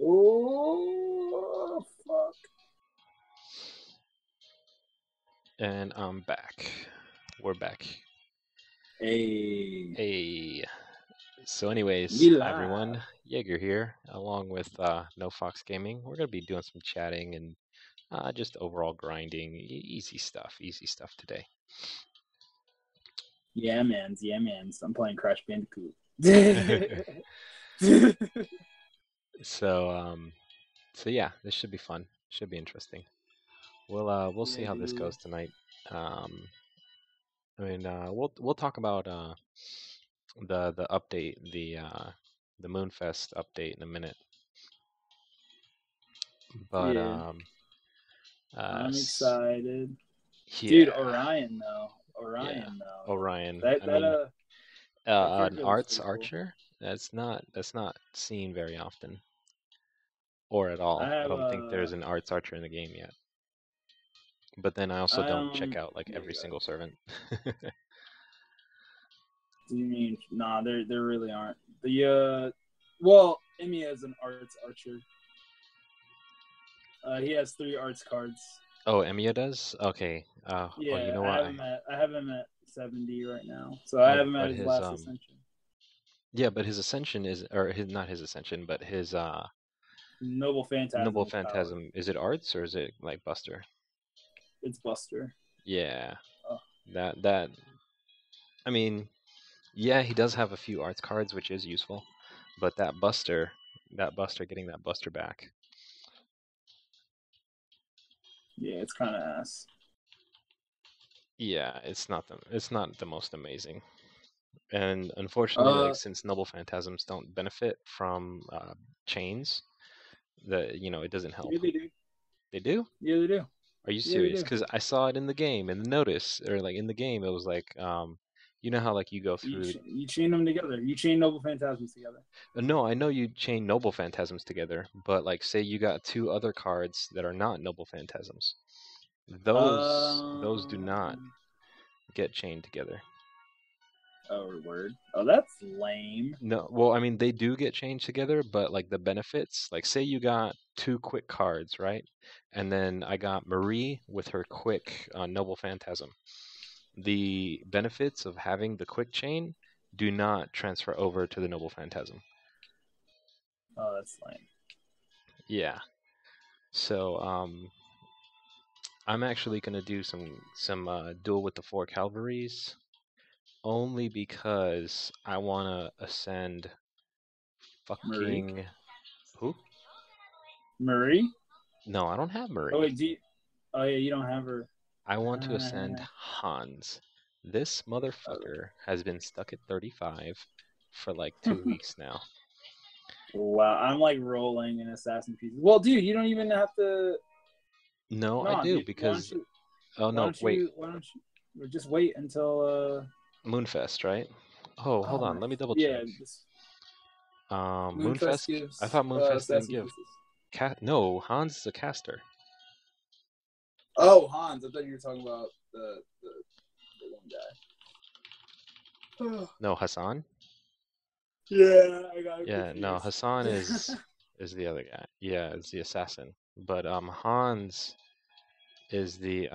Oh, fuck. And I'm back. We're back. Hey, Hey. So, anyways, we hi live. everyone. Jaeger here, along with NoFoxGaming. We're gonna be doing some chatting and just overall grinding. Easy stuff. Easy stuff today. Yeah, mans. Yeah, mans. I'm playing Crash Bandicoot. so, so yeah, this should be fun. Should be interesting. We'll see Yeah, how this dude. goes tonight. We'll talk about the update, the Moonfest update in a minute. But Yeah, I'm s- excited. Dude, yeah, Orion though. yeah, Orion though. Orion. That I that mean, uh that an character looks arts pretty cool. archer. That's not seen very often, or at I all. I have don't think there's an arts archer in the game yet. But then I also I don't check out like yeah, every go single servant. Do you mean nah? There really aren't. Well, Emiya is an arts archer. He has 3 arts cards. Oh, Emiya does. Okay. Oh, you Yeah, know I what? have him at 70 right now. So I have him at But his his last ascension. yeah, but his ascension is, or his not his ascension, but his Noble noble Phantasm is power. phantasm. Is it arts or is it like Buster? It's Buster. Yeah, Oh, that. I mean, yeah, he does have a few arts cards, which is useful, but getting that Buster back. yeah, it's kind of ass. Yeah, it's not the most amazing. And unfortunately, like Uh, since noble phantasms don't benefit from chains, it doesn't help. yeah, they do. They do? Yeah, they do. Are you Yeah, they serious? do. Because I saw it in the game, in the notice, or like in the game, it was like, you know how like you go You through. you chain them together. You chain Noble Phantasms together. No, I know you chain noble phantasms together, but like say you got two other cards that are not noble phantasms. Those do not Um. get chained together. Oh, word. Oh, that's lame. No, well, I mean they do get chained together, but like the benefits, like say you got two quick cards, right? And then I got Marie with her quick noble phantasm. The benefits of having the quick chain do not transfer over to the noble phantasm. Oh, that's lame. Yeah. So I'm actually gonna do some duel with the four cavalries only because I wanna ascend Marie. fucking who? Marie. No, I don't have Oh Marie. wait, oh yeah, you don't have her. I want to ascend Uh, Hans. This okay. motherfucker has been stuck at 35 for like 2 weeks now. Wow, I'm like rolling in assassin pieces. Well, dude, you don't even have to. No, I No, do dude. because oh Why no, don't wait, you? Why don't you? Just wait until. Moonfest, right? Oh, hold Oh on, my. let me double Yeah, check. this Moonfest. Moonfest I gives thought Moonfest didn't assassin give pieces. No, Hans is a caster. Oh, Hans. I thought you were talking about the one guy. No, Hassan. Yeah, I got him Yeah, no, confused. Hassan is the other guy. Yeah, it's the assassin. But Hans is the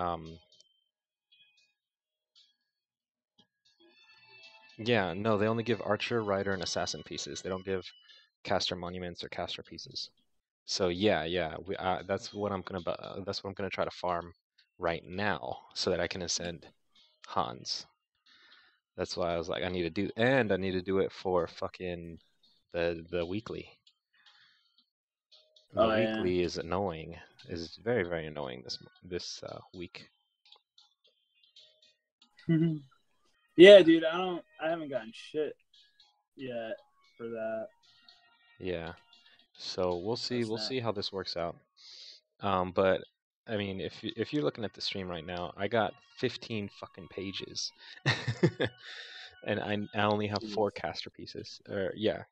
yeah, no, they only give archer, rider, and assassin pieces. They don't give caster monuments or caster pieces. So yeah, that's what I'm gonna try to farm right now so that I can ascend Hans. That's why I was like, I need to do it for fucking the weekly. The Oh yeah. weekly is annoying. Is very very annoying this week. Yeah, dude. I haven't gotten shit yet for that. Yeah. So we'll see. That's We'll not. see how this works out. But I mean, if you're looking at the stream right now, I got 15 fucking pages, and I only have Jeez. four caster pieces. Or yeah,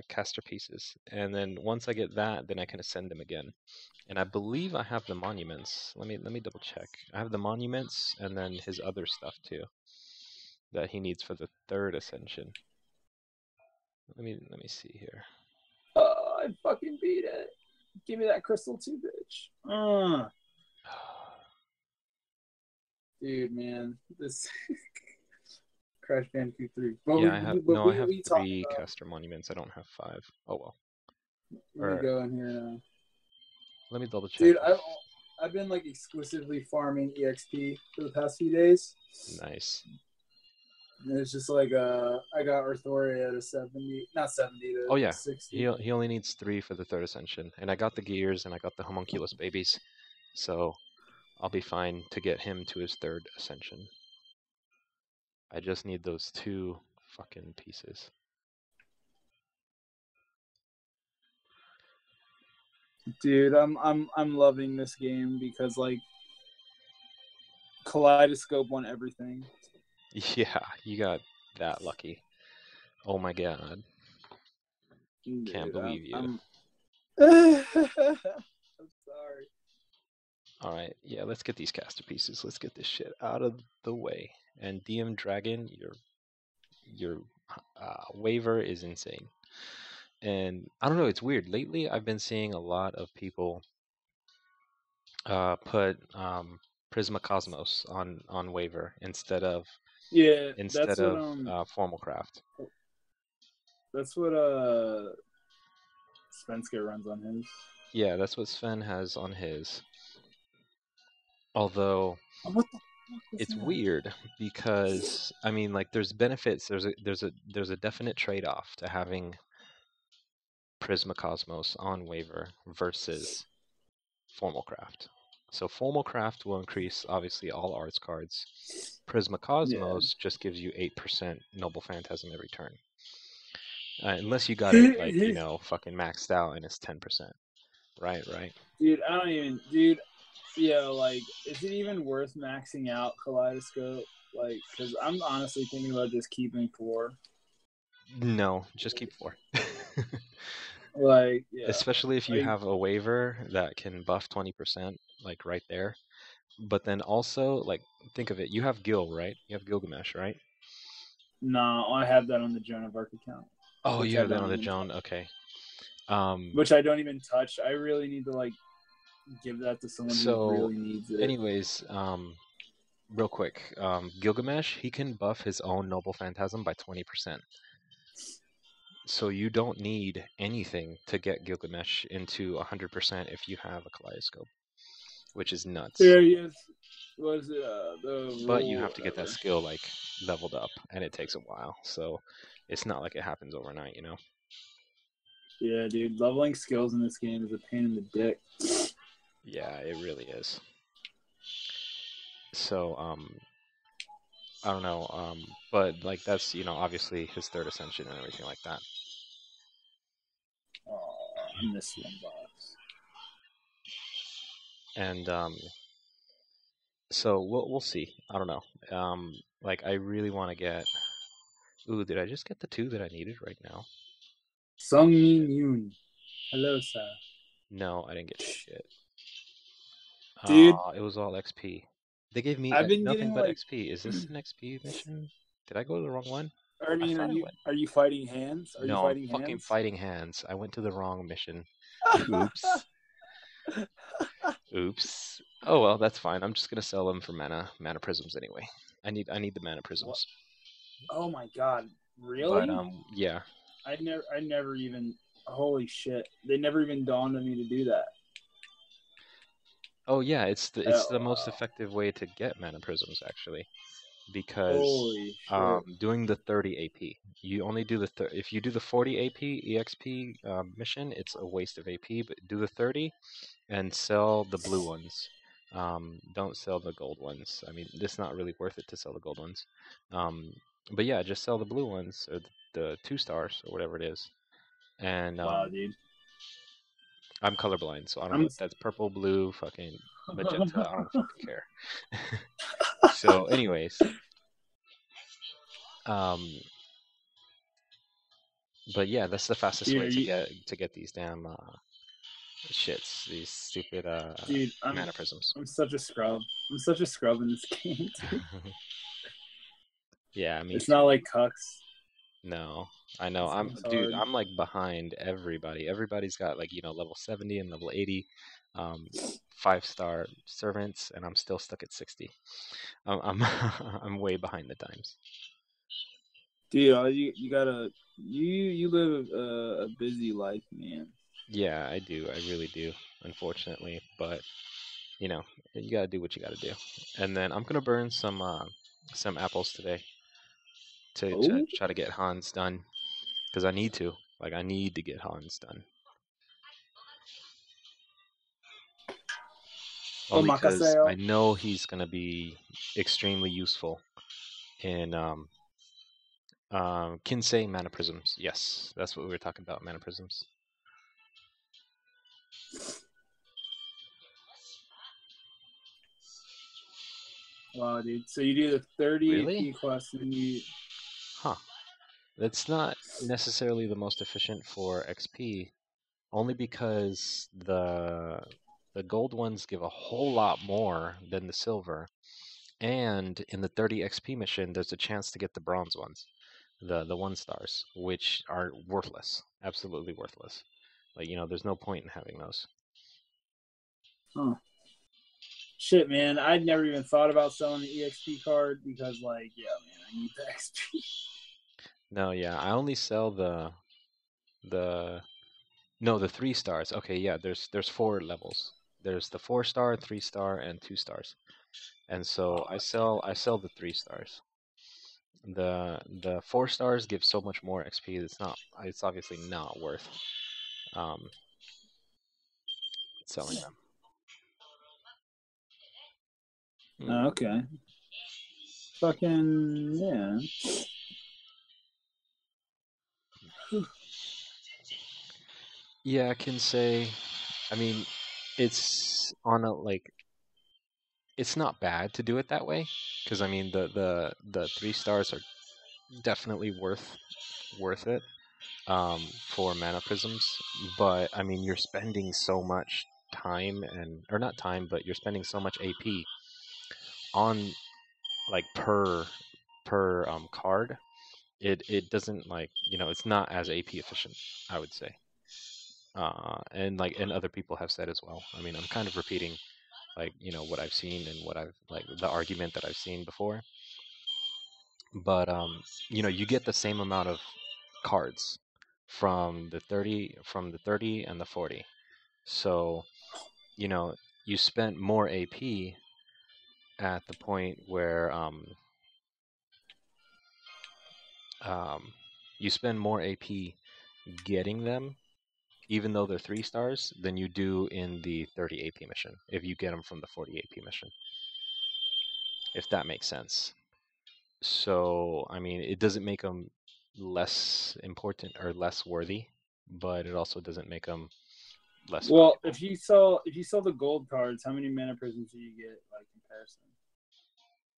caster pieces. And then once I get that, then I can ascend them again. And I believe I have the monuments. Let me double check. I have the monuments and then his other stuff too that he needs for the third ascension. Let me see here. Oh, I fucking beat it. Give me that crystal too, bitch. Dude, man, this Crash Bandicoot 3. Yeah, I have no. I have We talking 3 about? caster monuments. I don't have 5. Oh well. Let me Or go in here now. let me double check. Dude, I've been like exclusively farming EXP for the past few days. Nice. And it's just like I got Arthoria at a 70, not 70 Oh to yeah, 60. he only needs 3 for the 3rd ascension, and I got the gears and I got the homunculus babies, so I'll be fine to get him to his 3rd ascension. I just need those 2 fucking pieces. Dude, I'm loving this game because like Kaleidoscope won everything. Yeah, you got that lucky. Oh my god. Can't Dude, believe you. I'm sorry. Alright, yeah, let's get these caster pieces. Let's get this shit out of the way. And DM Dragon, your waiver is insane. And I don't know, it's weird. Lately, I've been seeing a lot of people put Prisma Cosmos on waiver Yeah, instead of Formal Craft. that's what Svenska runs on his. Yeah, that's what Sven has on his. Although What the fuck was it's that? weird because I mean, like, there's benefits. There's a definite trade-off to having Prisma Cosmos on waiver versus Formal Craft. So Formal Craft will increase obviously all arts cards. Prisma Yeah. Cosmos just gives you 8% Noble Phantasm every turn. Unless you got it like, fucking maxed out and it's 10%. Right, right. Dude, I don't even, dude. Yeah, like, is it even worth maxing out Kaleidoscope? Like, because I'm honestly thinking about just keeping 4. No, just keep 4. Like, yeah, Especially if you like, have a waiver that can buff 20%, like right there. But then also, like, think of it. You have Gil, right? You have Gilgamesh, right? no, I have that on the Joan of Arc account, Oh, which you I have that don't on the even Joan. touch. Okay. Which I don't even touch. I really need to like give that to someone who So, really needs it. anyways, real quick, Gilgamesh, he can buff his own Noble Phantasm by 20%. So you don't need anything to get Gilgamesh into 100% if you have a Kaleidoscope, which is nuts. Yeah, yes. Was it the But you rule? have to get that Whatever. skill like leveled up, and it takes a while. So it's not like it happens overnight, you know. Yeah, dude. Leveling skills in this game is a pain in the dick. Yeah, it really is. So I don't know, but like that's obviously his 3rd ascension and everything like that. Oh, I missed one box. And so we'll see. I don't know. Like I really want to get. Ooh, did I just get the 2 that I needed right now? Sung Min Yoon. Hello, sir. No, I didn't get shit. Dude, It was all XP. They gave me I've been nothing getting but like. XP. Is this an XP mission? Did I go to the wrong one? I I mean, thought I went. are you fighting hands? Are you No, I'm fighting fucking hands? fighting hands. I went to the wrong mission. Oops. Oops. Oh well, that's fine. I'm just gonna sell them for mana prisms anyway. I need the mana What? prisms. Oh my god! But Really? yeah. I never even. Holy shit! They never even dawned on me to do that. Oh yeah, it's the most Wow. effective way to get mana prisms actually, because Holy shit! doing the 30 AP, you only do if you do the 40 AP EXP mission, it's a waste of AP. But do the 30 and sell the blue ones. Don't sell the gold ones. I mean, it's not really worth it to sell the gold ones. Um, but yeah, just sell the blue ones or the 2 stars or whatever it is. And Wow, dude. I'm colorblind, so I don't know I'm. if that's purple, blue, fucking magenta. I don't fucking care. So, anyways, um, but yeah, that's the fastest Dude, way are to you? get these damn shits, these stupid Dude, mana prisms. I'm such a scrub. I'm such a scrub in this game, dude. Yeah, me It's too. not like Cucks. No. I know. This game's Dude, hard. I'm like behind everybody. Everybody's got like, level 70 and level 80, um, 5-star servants, and I'm still stuck at 60. I'm I'm way behind the times. Dude, you gotta you live a busy life, man. Yeah, I do. I really do, unfortunately. But, you know, you gotta do what you gotta do. And then I'm gonna burn some apples today to Oh, try to get Hans done because I need to. Like, I need to get Hans done. Only because I omakaseo. know he's gonna be extremely useful in Kinsei mana prisms. Yes, that's what we were talking about, mana prisms. Wow, dude. So you do the 30 Really? AP quest and you Huh. That's not necessarily the most efficient for XP, only because the gold ones give a whole lot more than the silver. And in the 30 XP mission, there's a chance to get the bronze ones, the 1 stars, which are worthless, absolutely worthless. Like, there's no point in having those. huh. Shit, man. I'd never even thought about selling the EXP card because like, yeah, man, I need the XP. No, yeah, I only sell the no, the 3 stars. Okay, yeah, there's 4 levels. There's the 4-star, 3-star, and 2 stars. And so Oh, I sell the 3 stars. The 4 stars give so much more XP. It's obviously not worth um selling them. Hmm. okay. Fucking yeah. Yeah, I can say. I mean, it's on a like it's not bad to do it that way because I mean the 3 stars are definitely worth it for mana prisms, but I mean you're spending so much time and or not time, but you're spending so much AP on like per card. It doesn't like it's not as AP efficient, I would say. And other people have said as well. I mean, I'm kind of repeating like what I've seen and what I've like the argument that I've seen before. But you get the same amount of cards from the 30 and the 40. So, you know, you spent more AP at the point where um, you spend more AP getting them, even though they're 3 stars, than you do in the 30 AP mission if you get them from the 40 AP mission, if that makes sense. So, I mean, it doesn't make them less important or less worthy, but it also doesn't make them less Well, valuable. if you sell the gold cards, how many mana prisms do you get like comparison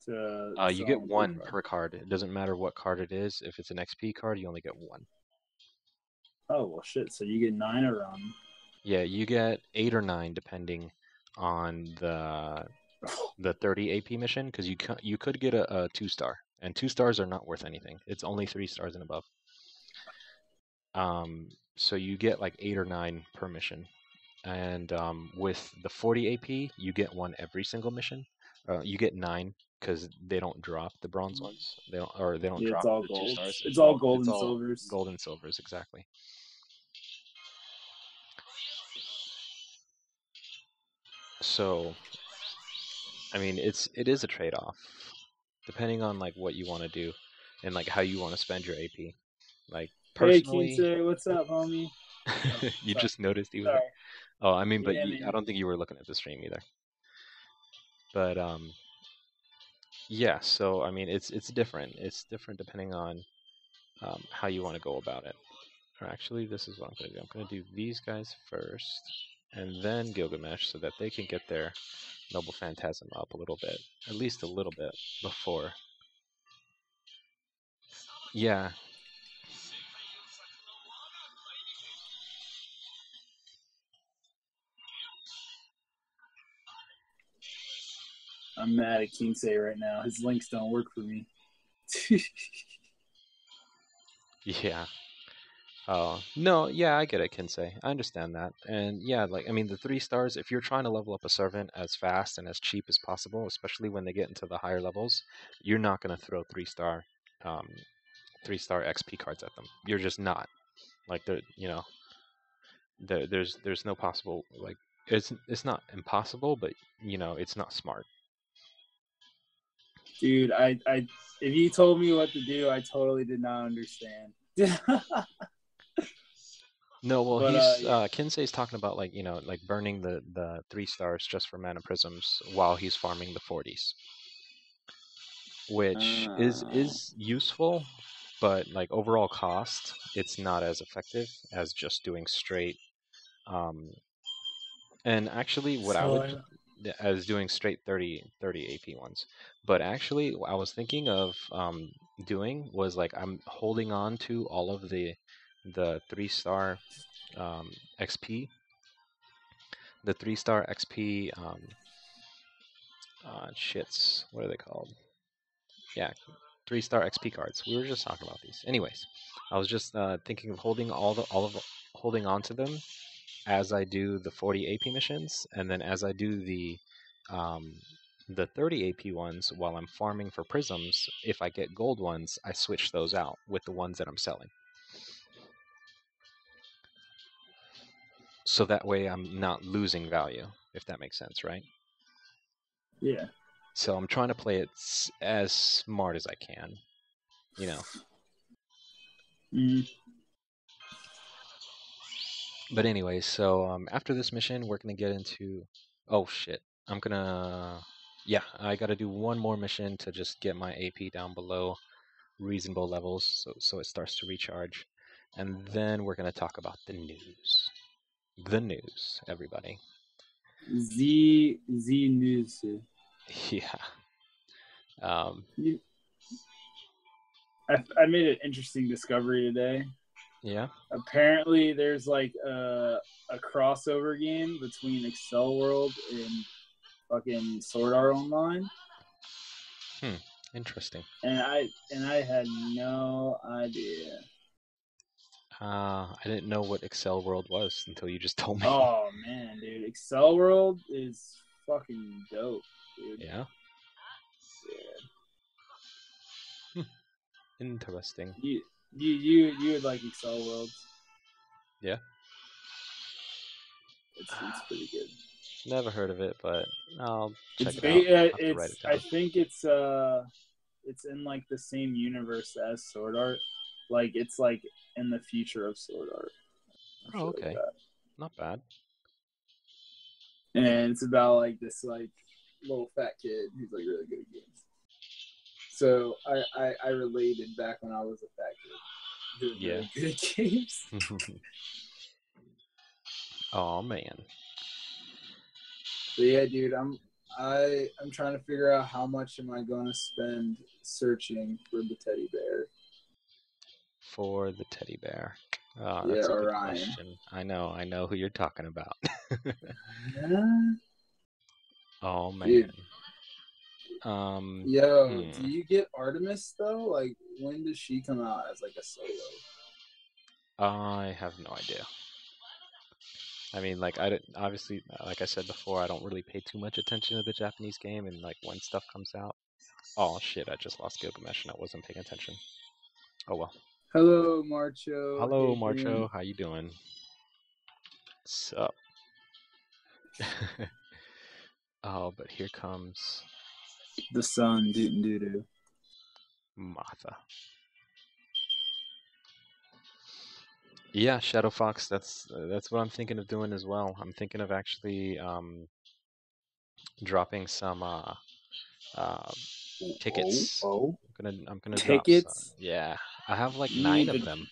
to You get selling a gold one card? per card. It doesn't matter what card it is. If it's an XP card, you only get one. Oh well, shit. So you get 9 around. Yeah, you get 8 or 9 depending on the 30 AP mission because you could get a 2-star, and 2 stars are not worth anything. It's only 3 stars and above. So you get like 8 or 9 per mission, and with the 40 AP, you get one every single mission. You get 9 because they don't drop the bronze ones. They don't Yeah, it's drop all the two gold. stars. It's all gold It's and all silvers. gold and silvers exactly. So I mean, it is a trade-off depending on like what you want to do and like how you want to spend your AP. Like Hey, personally, Kinsey, what's up, homie? Oh, you sorry, just noticed he was there. sorry. Oh, I mean, but Yeah, I man. don't think you were looking at the stream either. But yeah. So I mean, it's different. It's different depending on how you want to go about it. Or actually, this is what I'm gonna do. I'm gonna do these guys first, and then Gilgamesh, so that they can get their Noble Phantasm up a little bit, at least a little bit before. Yeah, I'm mad at Kinsey right now. His links don't work for me. yeah. Oh, no, yeah, I get it, Kinsei. I understand that. And yeah, like, I mean, the 3 stars, if you're trying to level up a servant as fast and as cheap as possible, especially when they get into the higher levels, you're not going to throw 3 star, um, 3 star XP cards at them. You're just not. Like, there's no possible, like, it's not impossible, but, it's not smart. Dude, if you told me what to do, I totally did not understand. No, well, But yeah. Kinsei's talking about, like, like burning the 3 stars just for mana prisms while he's farming the 40s, which is useful, but like overall cost, it's not as effective as just doing straight. Um, and actually, what I So would as doing straight 30 AP ones. But actually, what I was thinking of doing was like I'm holding on to all of the 3 star XP, the 3 star XP shits. What are they called? Yeah, 3 star XP cards. We were just talking about these. Anyways, I was just thinking of holding on to them as I do the 40 AP missions, and then as I do um, the 30 AP ones while I'm farming for prisms. If I get gold ones, I switch those out with the ones that I'm selling. So that way I'm not losing value, if that makes sense, right? yeah. So I'm trying to play it as smart as I can, you know. Mm. But anyway, so after this mission, we're gonna get into. Oh shit! I'm gonna. Yeah, I gotta do one more mission to just get my AP down below reasonable levels, so it starts to recharge, and then we're gonna talk about the news. The news, everybody. Z News. Yeah. Um. You, I made an interesting discovery today. Yeah. Apparently, there's like a crossover game between Excel World and fucking Sword Art Online, Hmm. Interesting. and I had no idea. I didn't know what Excel World was until you just told me. Oh man, dude, Excel World is fucking dope, dude. Yeah. Yeah. Hmm. Interesting. You would like Excel World. Yeah. It's pretty good. Never heard of it, but I'll check It's it out. I'll have to write it's it I down. think it's in like the same universe as Sword Art. Like it's like in the future of Sword Art or Oh, shit like okay. that. Not bad. And it's about like this like little fat kid who's like really good at games. So I related back when I was a fat kid who was Yeah. really good at games. Oh man. But yeah, dude, I'm trying to figure out how much am I going to spend searching for the teddy bear. For the teddy bear. Yeah, That's a good Orion. question. I know who you're talking about. Yeah. Oh man. Dude, Um, yo, hmm. do you get Artemis though? Like, when does she come out as like a solo? I have no idea. I mean, like, obviously, like I said before, I don't really pay too much attention to the Japanese game, and like when stuff comes out. Oh shit! I just lost Gilgamesh, and I wasn't paying attention. Oh well. Hello, Marcho, Hello, Hadrian, Marcho. How you doing? Sup? Oh, but here comes the sun, doo doo doo. Martha. Yeah, Shadow Fox. That's what I'm thinking of doing as well. I'm thinking of actually dropping some uh, Oh, tickets. oh, I'm gonna drop some. tickets. Yeah, I have like You 9 need of to. them.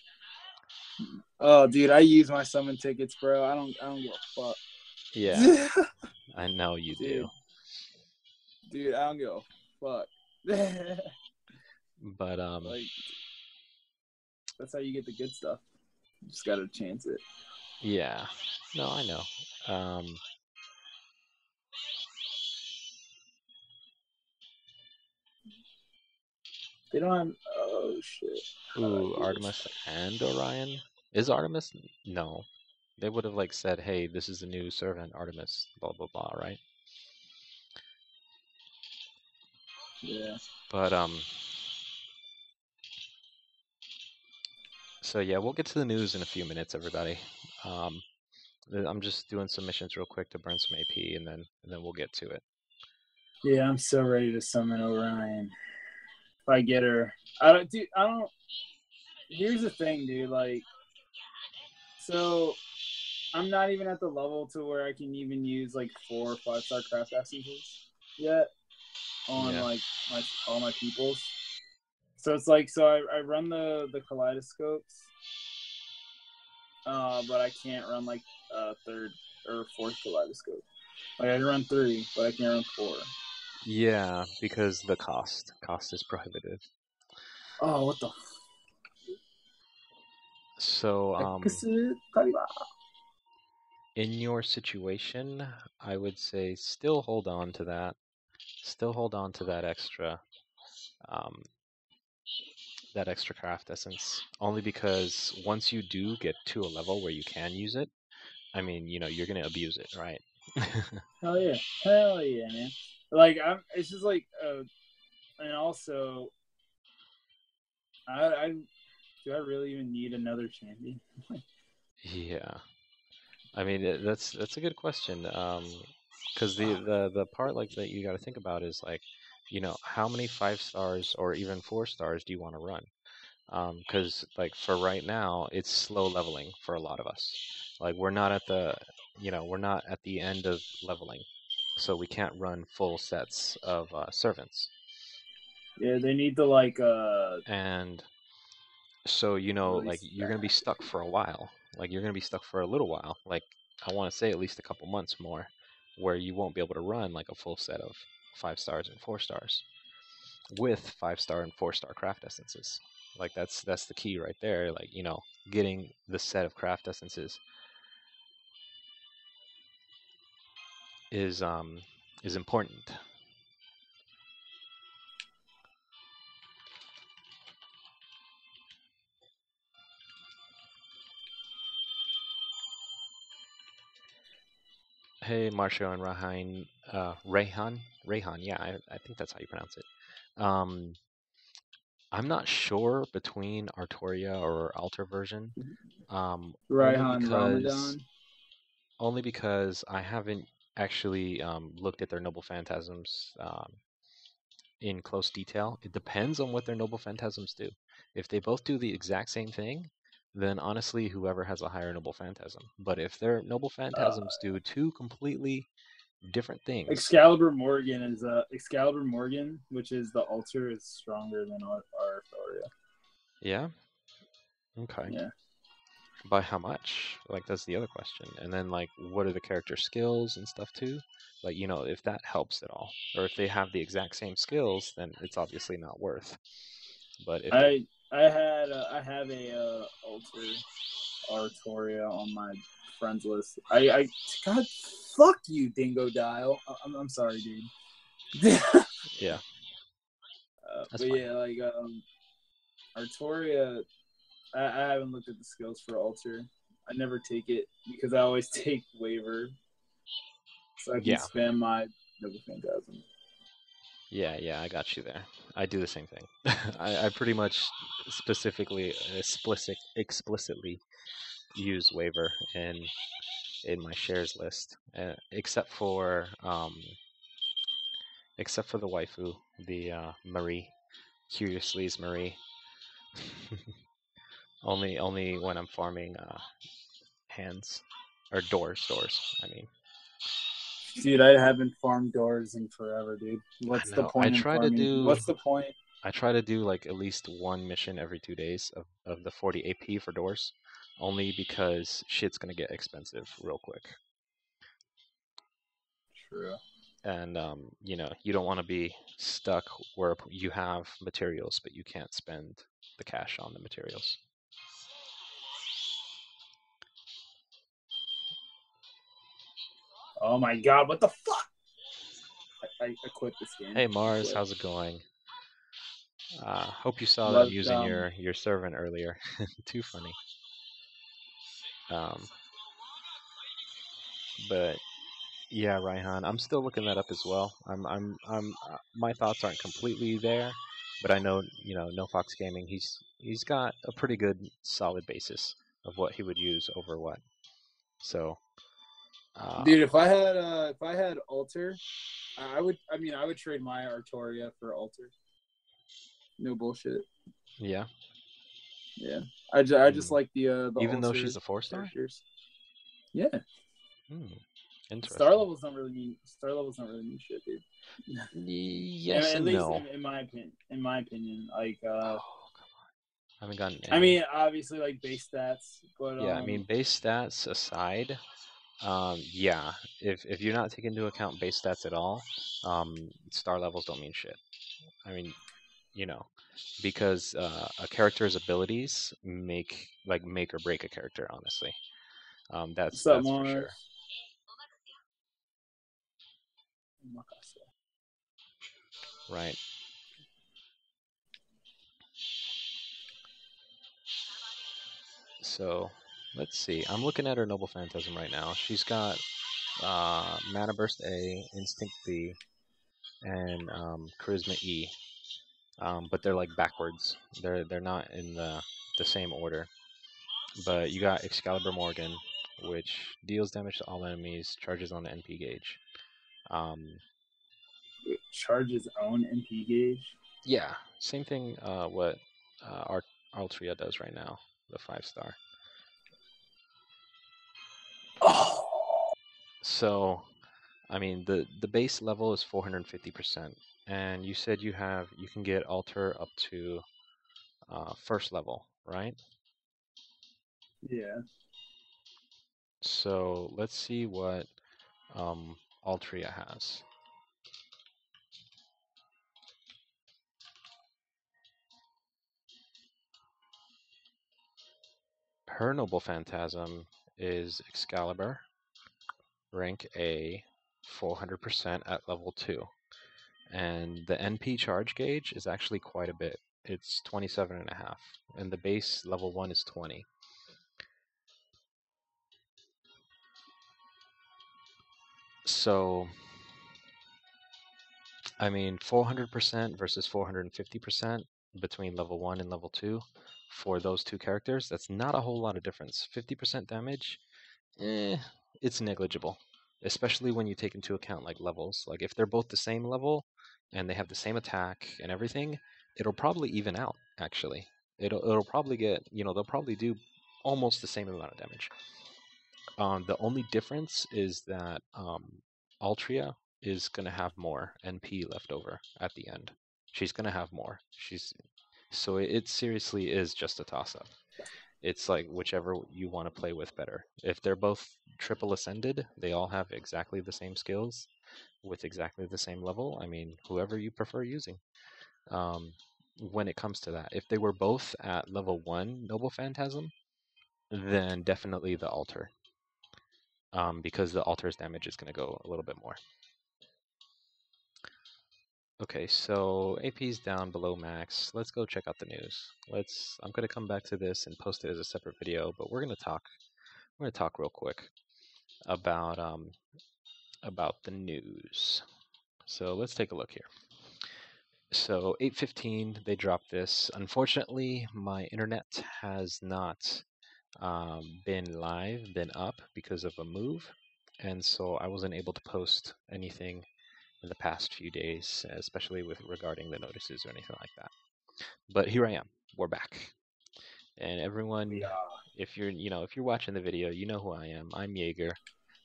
Oh, dude, I use my summon tickets, bro. I don't give a fuck. Yeah, I know you do. dude, dude, I don't give a fuck. But like, that's how you get the good stuff. You just gotta chance it. yeah. No, I know. Um, They don't have. Oh shit! How do I ooh, do this? Artemis and Orion. Is Artemis? No. They would have like said, "Hey, this is the new servant, Artemis." Blah blah blah, right? Yeah. But so yeah, we'll get to the news in a few minutes, everybody. Um, I'm just doing some missions real quick to burn some AP, and then we'll get to it. Yeah, I'm so ready to summon Orion. If I get her, I don't. Dude, I don't. Here's the thing, dude. Like, so I'm not even at the level to where I can even use like 4 or 5-star craft essences yet on Yeah. like all my peoples. So it's like, so I run the kaleidoscopes, but I can't run like a third or fourth kaleidoscope. Like I can run 3, but I can't run 4. Yeah, because the cost is prohibitive. Oh, what the So heck is it? in your situation, I would say still hold on to that. Still hold on to um, that extra craft essence. Only because once you do get to a level where you can use it, I mean, you're gonna abuse it, right? Hell yeah, man! Like it's just like, and also, I do I really even need another champion? Yeah. I mean, that's a good question. Because the part like that you got to think about is like, how many 5 stars or even 4 stars do you want to run? Because like for right now, it's slow leveling for a lot of us. Like we're not at the end of leveling, so we can't run full sets of servants. Yeah, they need to like And so like release you're gonna be that. stuck for a while. Like you're gonna be stuck for a little while. Like I want to say at least a couple months more, where you won't be able to run like a full set of 5 stars and 4 stars with 5 star and 4 star craft essences. Like that's the key right there. Like getting the set of craft essences is important. Hey, Marshall and Rahan, Rayhan, yeah, I think that's how you pronounce it. Um, I'm not sure between Artoria or Alter version, only Raihan because Ramadan. I haven't actually looked at their noble phantasms in close detail. It depends on what their noble phantasms do. If they both do the exact same thing, then honestly, whoever has a higher noble phantasm. But if their noble Uh, phantasms do two completely different things, Excalibur Morgan, which is the altar, is stronger than Arthoria. yeah, okay. Yeah. By how much? Like that's the other question. And then like what are the character skills and stuff too? Like, if that helps at all. Or if they have the exact same skills, then it's obviously not worth. But if they I have a altar Artoria on my friends list. I God, fuck you, Dingo Dial. I'm sorry, dude. Yeah, that's But fine. yeah, like Artoria, I haven't looked at the skills for altar. I never take it because I always take waiver, so I can Yeah. spam my Noble Phantasm. Yeah, I got you there. I do the same thing. I pretty much specifically explicitly use waiver in my shares list, except for the waifu, the Marie, Curiously's Marie. Only when I'm farming hands or doors. I mean, Dude, I haven't farmed doors in forever, dude. I What's the know. I point in try to farming? do What's the point? I try to do like at least one mission every 2 days of the 40 AP for doors, only because shit's gonna get expensive real quick. True. And you don't want to be stuck where you have materials but you can't spend the cash on the materials. Oh my god, what the fuck? I quit this game. Hey I Mars, quit. how's it going? Hope you saw that I'm But using your servant earlier. Too funny. Um, but yeah, Raihan, I'm still looking that up as well. My thoughts aren't completely there, but I know, NoFoxGaming, he's got a pretty good solid basis of what he would use over what. So, Dude, if I had Alter, I would trade my Artoria for Alter. No bullshit. yeah. Yeah. I just Mm. like the Even though she's Alter a 4-star? characters. Yeah. Hmm. Star Interesting. levels don't really mean shit, dude. Yes At and least no. in my opinion. In my opinion, like Oh, come on. I haven't gotten I any. mean, obviously like base stats, but Yeah, I mean, base stats aside, yeah, if you're not taking into account base stats at all, star levels don't mean shit. I mean, you know, because a character's abilities make or break a character. Honestly, that's what's up, that's for sure. Mars? Right. So let's see. I'm looking at her Noble Phantasm right now. She's got Mana Burst A, Instinct B, and Charisma E. But they're like backwards. They're not in the same order. But you got Excalibur Morgan, which deals damage to all enemies, charges on the NP gauge. Um, Charges own NP gauge. yeah, same thing. What Altria does right now, the 5-star. Oh, So, I mean, the base level is 450%, and you said you can get Alter up to first level, right? yeah. So let's see what Altria has. Her Noble Phantasm is Excalibur, rank A, 400% at level 2. And the NP charge gauge is actually quite a bit. It's 27.5, and the base level 1 is 20. So, I mean, 400% versus 450% between level 1 and level 2 for those two characters, that's not a whole lot of difference. 50% damage, eh, it's negligible, especially when you take into account like levels. Like if they're both the same level and they have the same attack and everything, it'll probably even out actually. It'll probably get, they'll probably do almost the same amount of damage. The only difference is that Altria is going to have more NP left over at the end. She's going to have more. It seriously is just a toss up. It's like whichever you want to play with better. If they're both triple ascended, they all have exactly the same skills with exactly the same level. I mean, whoever you prefer using. Um, when it comes to that, if they were both at level 1 Noble Phantasm, then definitely the Alter. Because the Alter's damage is going to go a little bit more. Okay, so AP's down below max. Let's go check out the news. I'm going to come back to this and post it as a separate video, but we're going to talk. We're going to talk real quick about the news. So let's take a look here. So 8:15, they dropped this. Unfortunately, my internet has not been up because of a move, and so I wasn't able to post anything in the past few days, especially with regarding the notices or anything like that. But here I am. We're back, and everyone, Yeah. if you're watching the video, you know who I am. I'm Jaeger,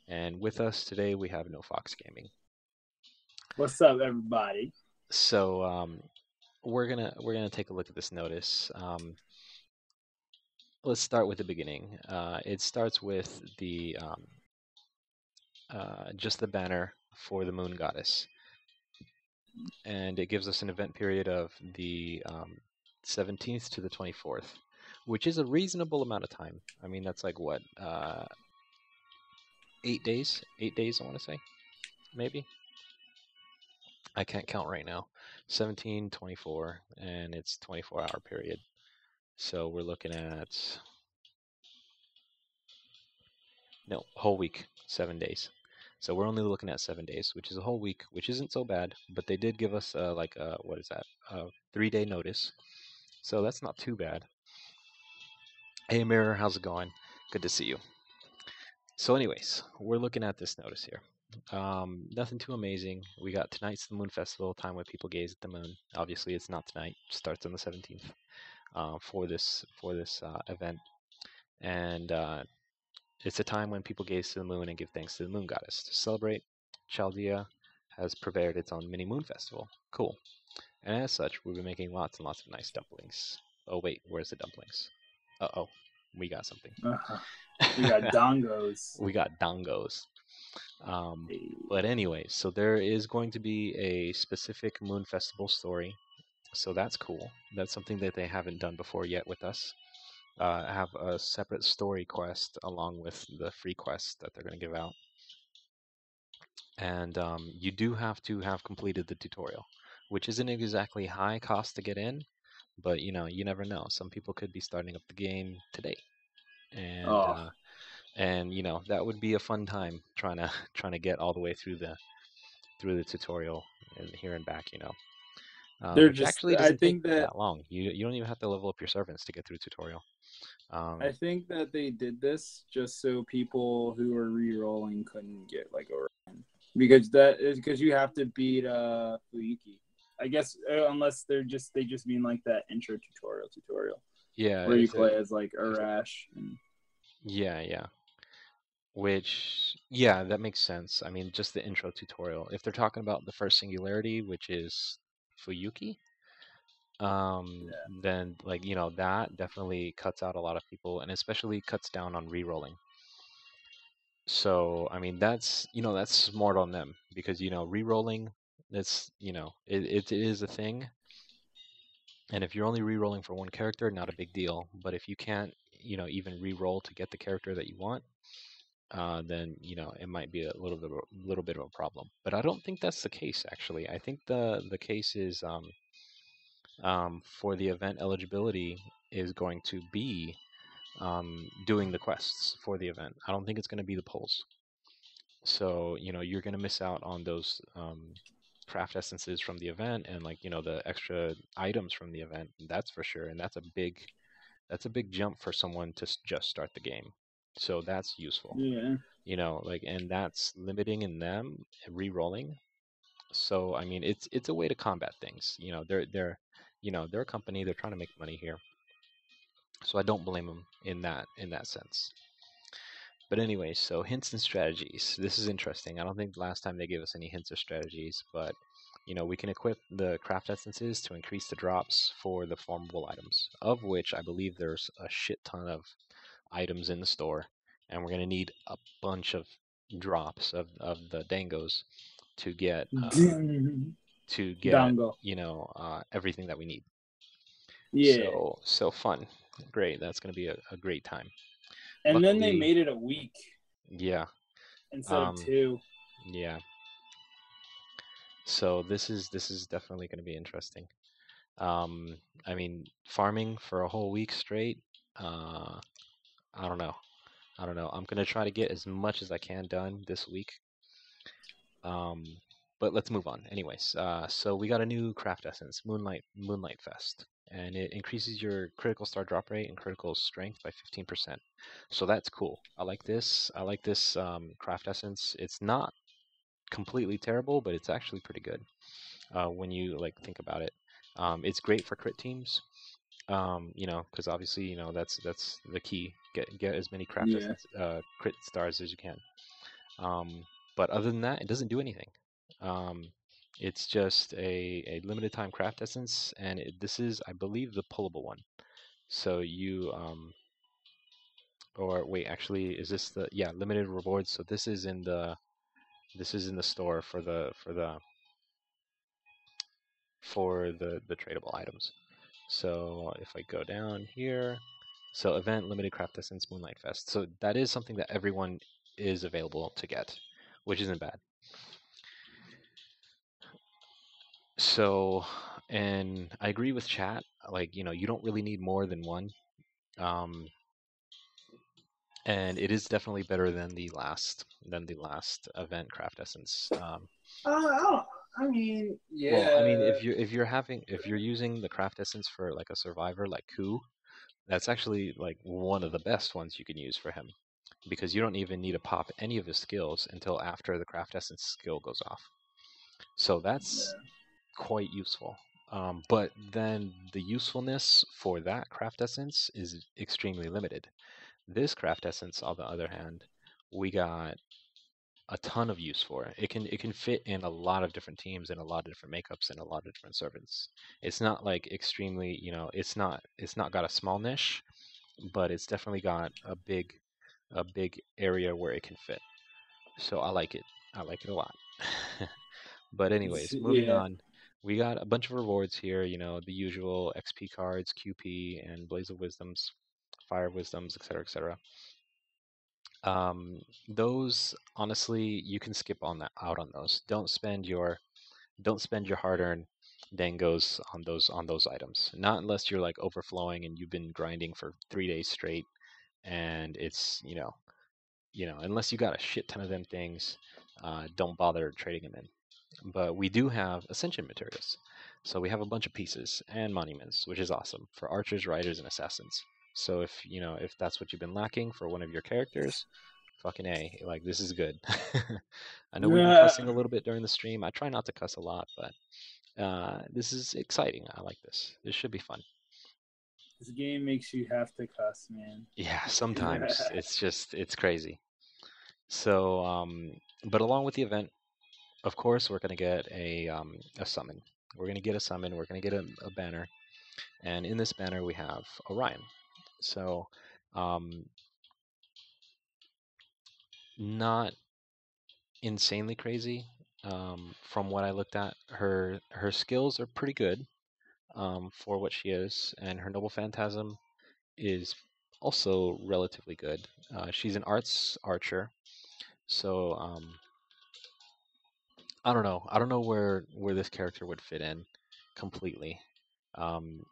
and with us today we have NoFoxGaming. What's up, everybody? So we're gonna take a look at this notice. Let's start with the beginning. It starts with the just the banner for the Moon Goddess, and it gives us an event period of the 17th to the 24th, which is a reasonable amount of time. I mean, that's like what 8 days? 8 days, I want to say, maybe. I can't count right now. 17, 24, and it's 24-hour period. So we're looking at No, whole week, 7 days. So we're only looking at 7 days, which is a whole week, which isn't so bad. But they did give us like what is that? 3 day notice. So that's not too bad. Hey Mirror, how's it going? Good to see you. So, anyways, we're looking at this notice here. Nothing too amazing. We got tonight's the Moon Festival, time when people gaze at the moon. Obviously, it's not tonight. It starts on the 17th for this event, and it's a time when people gaze to the moon and give thanks to the moon goddess. To celebrate, Chaldea has prepared its own mini moon festival. Cool. And as such, we've been making lots and lots of nice dumplings. Oh wait, where's the dumplings? Uh-oh, we got something. We got dongos. We got dongos. Hey. But anyway, so there is going to be a specific Moon Festival story. So that's cool. That's something that they haven't done before yet with us. Have a separate story quest along with the free quest that they're going to give out. And you do have to have completed the tutorial, which isn't exactly high cost to get in, but you never know. Some people could be starting up the game today, and Oh, uh, and that would be a fun time trying to trying to get all the way through the tutorial and here and back. they're Which just. actually I doesn't take think that that long. You don't even have to level up your servants to get through tutorial. I think that they did this just so people who are re-rolling couldn't get like overrun, because that is because you have to beat Fuyuki. I guess unless they just mean like that intro tutorial Yeah, where you if play as like if Arash. And yeah. Which, yeah, that makes sense. I mean, just the intro tutorial. If they're talking about the first singularity, which is Fuyuki, yeah, then like that definitely cuts out a lot of people, and especially cuts down on re-rolling. So I mean, that's smart on them because re-rolling, that's it is a thing, and if you're only re-rolling for one character, not a big deal. But if you can't even re-roll to get the character that you want, then it might be a little bit of a problem. But I don't think that's the case actually. I think the case is for the event eligibility is going to be doing the quests for the event. I don't think it's going to be the polls. So you're going to miss out on those craft essences from the event and like the extra items from the event. That's for sure, and that's a big jump for someone to just start the game. So that's useful. yeah, Like, and that's limiting in them re-rolling. So I mean, it's a way to combat things. They're a company. They're trying to make money here. So I don't blame them in that sense. But anyway, so hints and strategies. This is interesting. I don't think last time they gave us any hints or strategies, but we can equip the craft essences to increase the drops for the formable items, of which I believe there's a shit ton of items in the store, and we're gonna need a bunch of drops of the dangos to get to get dongo. everything that we need. Yeah, So fun, great. That's gonna be a great time. and then they Luckily, made it a week yeah, instead of um, 2. yeah. So this is definitely gonna be interesting. Um, I mean, farming for a whole week straight. Uh, I don't know. I don't know. I'm gonna try to get as much as I can done this week. Um, but let's move on. Anyways, so we got a new craft essence, Moonlight Fest, and it increases your critical star drop rate and critical strength by 15%. So that's cool. I like this. I like this craft essence. It's not completely terrible, but it's actually pretty good when you like think about it. It's great for crit teams. Because obviously, that's the key. Get as many craft Yeah, essence, crit stars as you can. Um, but other than that, it doesn't do anything. Um, it's just a limited time craft essence, and this is, I believe, the pullable one. So or wait, actually, is this the, yeah, limited rewards? So this is in the store for the tradable items. So if I go down here, so event limited craft essence Moonlight Fest. So that is something that everyone is available to get, which isn't bad. So, and I agree with chat. Like, you don't really need more than one. Um, and it is definitely better than the last event craft essence. I mean, Well, I mean, yeah, if you're using the craft essence for like a survivor like Ku, that's actually like one of the best ones you can use for him because you don't even need to pop any of his skills until after the craft essence skill goes off. So that's yeah. quite useful. But then the usefulness for that craft essence is extremely limited. This craft essence, on the other hand, we got a ton of use for. It can fit in a lot of different teams and a lot of different makeups and a lot of different servants. It's not like extremely, it's not got a small niche, but it's definitely got a big area where it can fit. So I like it. I like it a lot. But anyways, moving Yeah. on. We got a bunch of rewards here, the usual XP cards, QP, and Blaze of Wisdoms, Fire Wisdoms, etc., etc. Those honestly, you can skip on that out on those. Don't spend your hard-earned dangos on those items. Not unless you're like overflowing and you've been grinding for 3 days straight, and it's unless you got a shit ton of them things, don't bother trading them in. But we do have ascension materials. So we have a bunch of pieces and monuments, which is awesome for archers, riders, and assassins. So if that's what you've been lacking for one of your characters, fucking A, like this is good. I know we've been Yeah. cussing a little bit during the stream. I try not to cuss a lot, but this is exciting. I like this. This should be fun. This game makes you have to cuss, man. Yeah, sometimes it's crazy. So, but along with the event, of course, we're gonna get a summon. We're gonna get a summon. We're gonna get a banner, and in this banner we have Orion. So, um, not insanely crazy. From what I looked at, her skills are pretty good for what she is, and her noble phantasm is also relatively good. She's an arts archer, so I don't know. I don't know where this character would fit in completely. Um,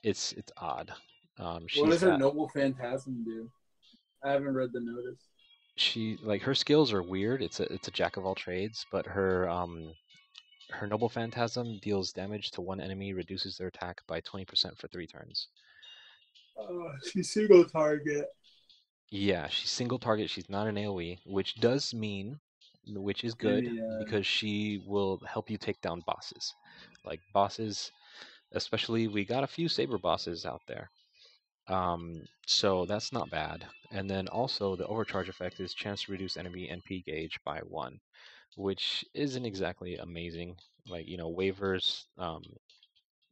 it's odd. What She's does her got noble phantasm do? I haven't read the notice. she like her skills are weird. It's a jack of all trades, but her noble phantasm deals damage to one enemy, reduces their attack by 20% for 3 turns. She's single target. Yeah, she's single target. She's not an AoE, which is good Maybe, because she will help you take down bosses. Like bosses, especially we got a few saber bosses out there. So that's not bad. And then also the overcharge effect is chance to reduce enemy NP gauge by 1, which isn't exactly amazing. Like, waivers,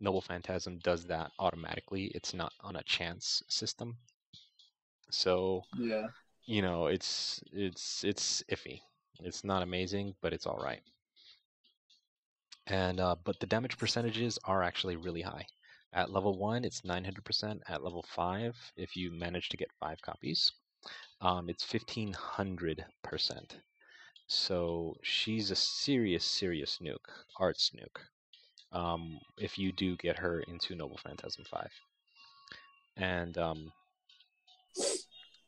Noble Phantasm does that automatically. It's not on a chance system. So, yeah. it's iffy. It's not amazing, but it's all right. And but the damage percentages are actually really high. At level 1, it's 900%. At level 5, if you manage to get 5 copies, it's 1500%. So she's a serious, serious nuke, arts nuke. If you do get her into Noble Phantasm 5. And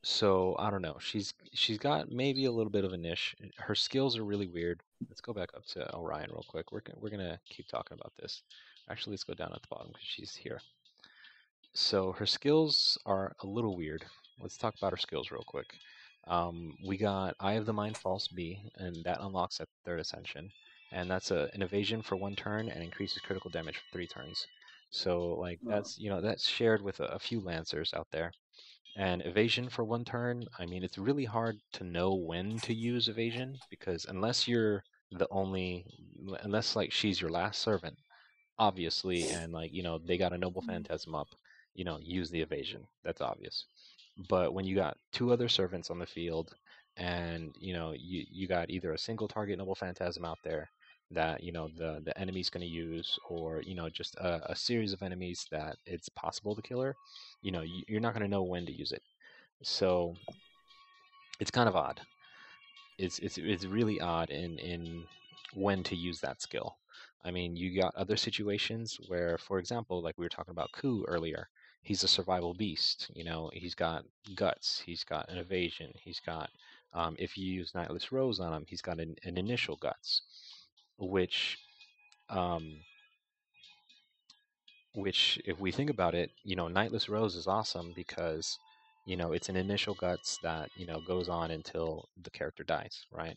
so I don't know. She's got maybe a little bit of a niche. Her skills are really weird. Let's go back up to Orion real quick. We're gonna keep talking about this. Actually, let's go down at the bottom because she's here. So her skills are a little weird. Let's talk about her skills real quick. We got Eye of the Mind False B, and that unlocks at third ascension, and that's an evasion for 1 turn and increases critical damage for 3 turns. So like Oh. that's shared with a few lancers out there. And evasion for 1 turn, I mean, it's really hard to know when to use evasion because unless like she's your last servant, obviously, and like they got a noble phantasm up, use the evasion. That's obvious. But when you got 2 other servants on the field, and you got either a single target noble phantasm out there that the enemy's going to use, or just a series of enemies that it's possible to kill her, you're not going to know when to use it. So it's kind of odd. It's really odd in when to use that skill. I mean, you got other situations where, for example, like we were talking about Ku earlier. he's a survival beast. He's got guts, he's got an evasion, he's got if you use Nightless Rose on him, he's got an initial guts, which um, which if we think about it, Nightless Rose is awesome because it's an initial guts that goes on until the character dies, right?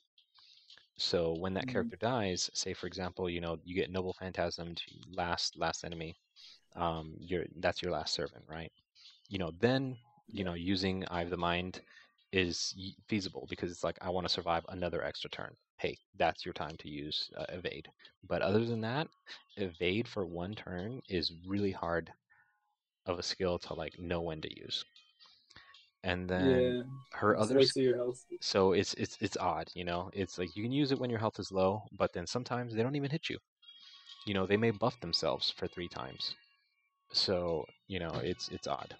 So when that Mhm. character dies, say for example, you get Noble Phantasm to last enemy, that's your last servant, right? Then Yeah. using Eye of the Mind is feasible because it's like I want to survive another extra turn. Hey, that's your time to use evade. But other than that, evade for one turn is really hard of a skill to like know when to use. And then Yeah. her Just other wait till your health. so it's odd, It's like you can use it when your health is low, but then sometimes they don't even hit you. They may buff themselves for 3 times. So, it's odd.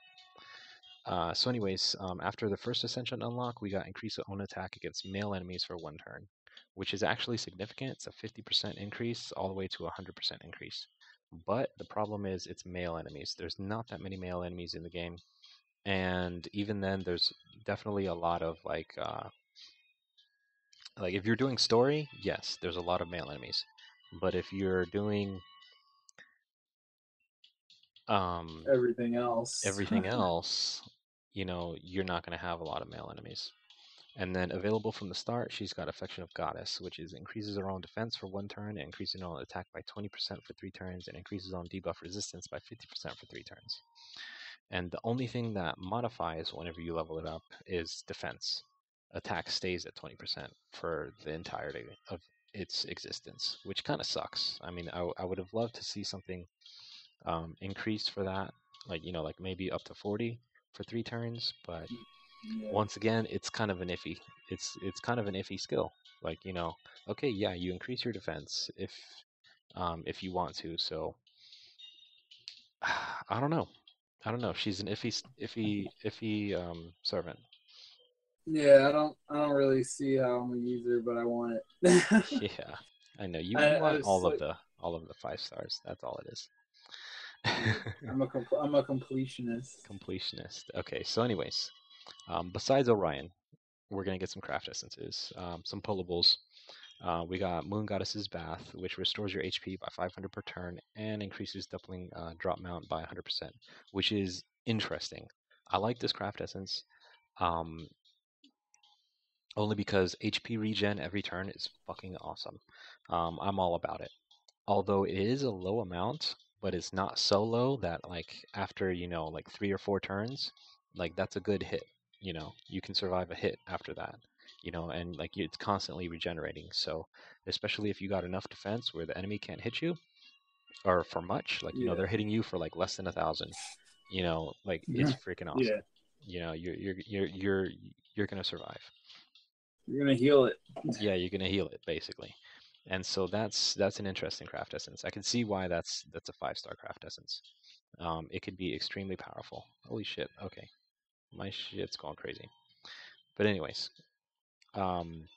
So anyways, after the first Ascension unlock, we got increase own attack against male enemies for 1 turn, which is actually significant. It's a 50% increase all the way to a 100% increase. But the problem is it's male enemies. There's not that many male enemies in the game. And even then, there's definitely a lot of like if you're doing story, yes, there's a lot of male enemies. But if you're doing um, Everything else. everything else, you're not going to have a lot of male enemies. And then available from the start, she's got Affection of Goddess, which is increases her own defense for 1 turn, and increases her own attack by 20% for 3 turns, and increases on debuff resistance by 50% for 3 turns. And the only thing that modifies whenever you level it up is defense. Attack stays at 20% for the entirety of its existence, which kind of sucks. I mean, I would have loved to see something increased for that, like maybe up to 40 for 3 turns, but Yeah. once again, it's kind of an iffy. It's kind of an iffy skill. Like okay, yeah, you increase your defense if you want to. So I don't know. I don't know. She's an iffy servant. Yeah, I don't really see how I'm gonna use her, but I want it. Yeah, I know. You I want just like all of the 5 stars. That's all it is. yeah, I'm a completionist. Completionist. Okay. So, anyways, besides Orion, we're gonna get some craft essences, some pullables. We got Moon Goddess's Bath, which restores your HP by 500 per turn and increases doubling drop mount by 100%, which is interesting. I like this craft essence um, only because HP regen every turn is fucking awesome. I'm all about it. Although it is a low amount, but it's not so low that like after like 3 or 4 turns, like that's a good hit. You can survive a hit after that. And like it's constantly regenerating. So especially if you got enough defense where the enemy can't hit you or for much, like Yeah. they're hitting you for like less than 1,000. Like it's freaking awesome. Yeah. You're gonna survive. You're gonna heal it. Yeah, you're gonna heal it basically. And so that's an interesting craft essence. I can see why that's a 5-star craft essence. It could be extremely powerful. Holy shit. Okay, my shit's going crazy. But anyways, um,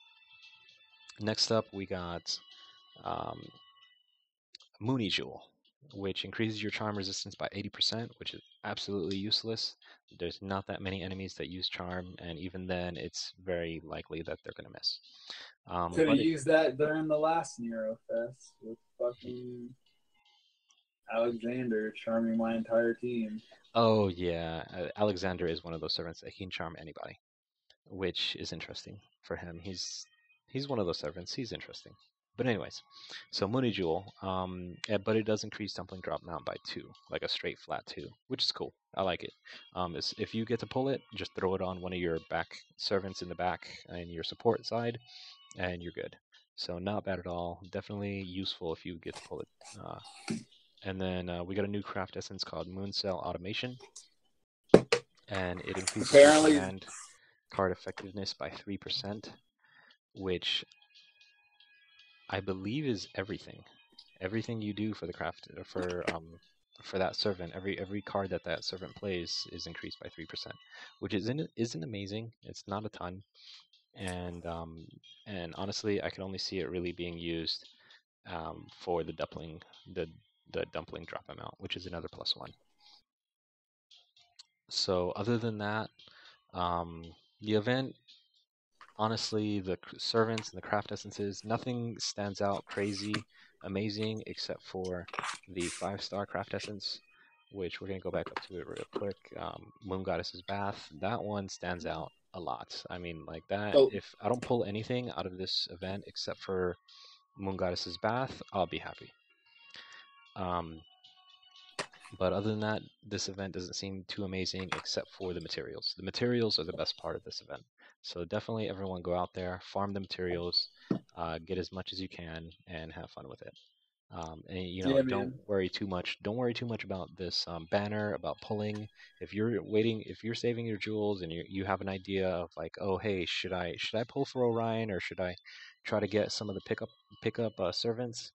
next up we got um, Mooney Jewel, which increases your charm resistance by 80%, which is absolutely useless. There's not that many enemies that use charm, and even then, it's very likely that they're gonna miss. Could have But it, used that during the last Nero Fest with fucking Alexander charming my entire team. oh yeah, Alexander is one of those servants that he can charm anybody, which is interesting for him. He's one of those servants. He's interesting. But anyways, so Mooney Jewel, but it does increase dumpling drop amount by 2, like a straight flat 2, which is cool. I like it. If you get to pull it, just throw it on one of your back servants in the back and your support side, and you're good. So not bad at all. Definitely useful if you get to pull it. And then we got a new craft essence called Moon Cell Automation, and it increases your Apparently, command card effectiveness by 3%, which I believe is everything. Everything you do for the craft for that servant, every card that servant plays is increased by 3%, which isn't amazing. It's not a ton, and honestly, I can only see it really being used for the dumpling drop amount, which is another +1. So other than that, um, the event, honestly, the servants and the craft essences, nothing stands out crazy, amazing, except for the 5-star craft essence, which we're gonna go back up to it real quick. Moon Goddess's Bath, that one stands out a lot. I mean, like that. Oh, If I don't pull anything out of this event except for Moon Goddess's Bath, I'll be happy. Um, but other than that, this event doesn't seem too amazing except for the materials. The materials are the best part of this event. So definitely everyone go out there, farm the materials, get as much as you can, and have fun with it. And yeah, don't man. worry too much. Don't worry too much about this banner, about pulling. If you're waiting, if you're saving your jewels and you have an idea of like, oh hey, should I pull for Orion or should I try to get some of the pickup servants?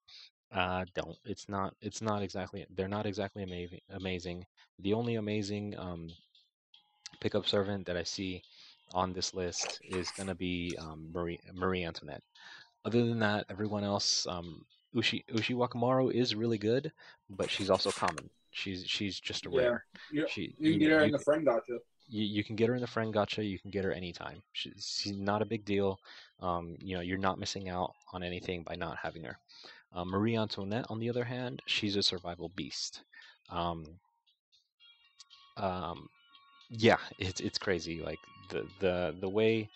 Don't. It's not exactly. They're not exactly amazing. The only amazing pickup servant that I see on this list is gonna be Marie Antoinette. Other than that, everyone else, Ushi Wakamaru is really good, but she's also common. She's just a Yeah, rare. you can get her in the friend gotcha. You can get her in the friend gotcha. You can get her anytime. She's not a big deal. You're not missing out on anything by not having her. Marie Antoinette, on the other hand, she's a survival beast. Um, um, yeah, it's crazy. Like the way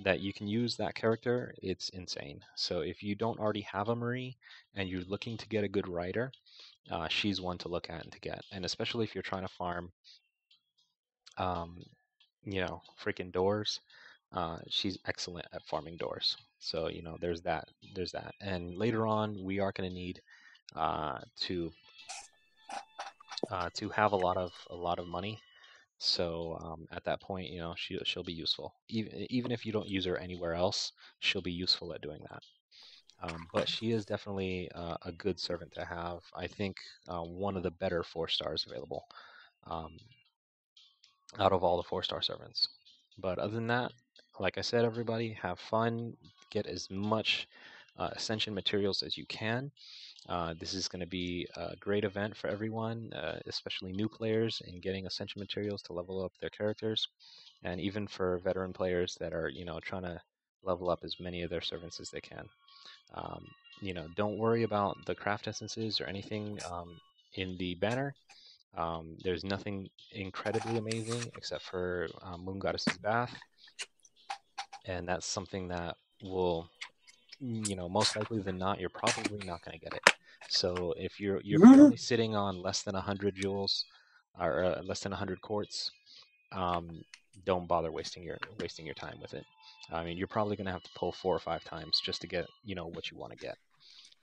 that you can use that character, it's insane. So if you don't already have a Marie and you're looking to get a good writer, she's one to look at and to get. And especially if you're trying to farm, um, freaking doors, she's excellent at farming doors. So there's that. There's that. And later on, we are going to need uh, to to have a lot of money. So at that point, she'll be useful. Even if you don't use her anywhere else, she'll be useful at doing that. But she is definitely a good servant to have. I think one of the better 4 stars available um, out of all the 4-star servants. But other than that, like I said, everybody have fun, get as much ascension materials as you can. This is going to be a great event for everyone, especially new players in getting ascension materials to level up their characters, and even for veteran players that are, trying to level up as many of their servants as they can. Um, don't worry about the craft essences or anything in the banner. There's nothing incredibly amazing except for Moon Goddess's Bath, and that's something that will, most likely than not, you're probably not going to get it. So if you're only sitting on less than 100 jewels or less than 100 quartz, um, don't bother wasting your time with it. I mean, you're probably going to have to pull 4 or 5 times just to get what you want to get.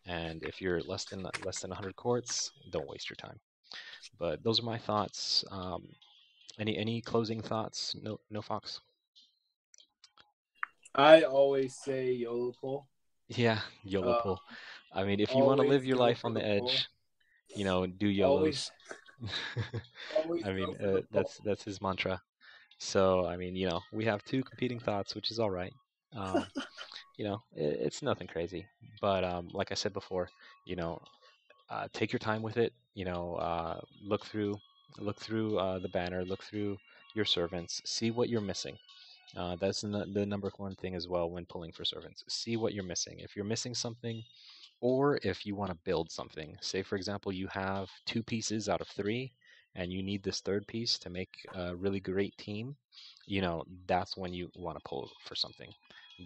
And if you're less than 100 quartz, don't waste your time. But those are my thoughts. Any closing thoughts? No, Fox. I always say YOLO pull. Yeah, YOLO Uh, pull. I mean, if you want to live always your go life for on the the pull. edge, do Always, YOLOs. always I go mean, for the pull. that's his mantra. So, I mean, we have two competing thoughts, which is all right. Um, it's nothing crazy. But like I said before, you know, take your time with it. Look through the banner, look through your servants, see what you're missing. That's the number one thing as well when pulling for servants. See what you're missing. If you're missing something, or if you want to build something, say for example, you have 2 pieces out of 3, and you need this third piece to make a really great team, that's when you want to pull for something.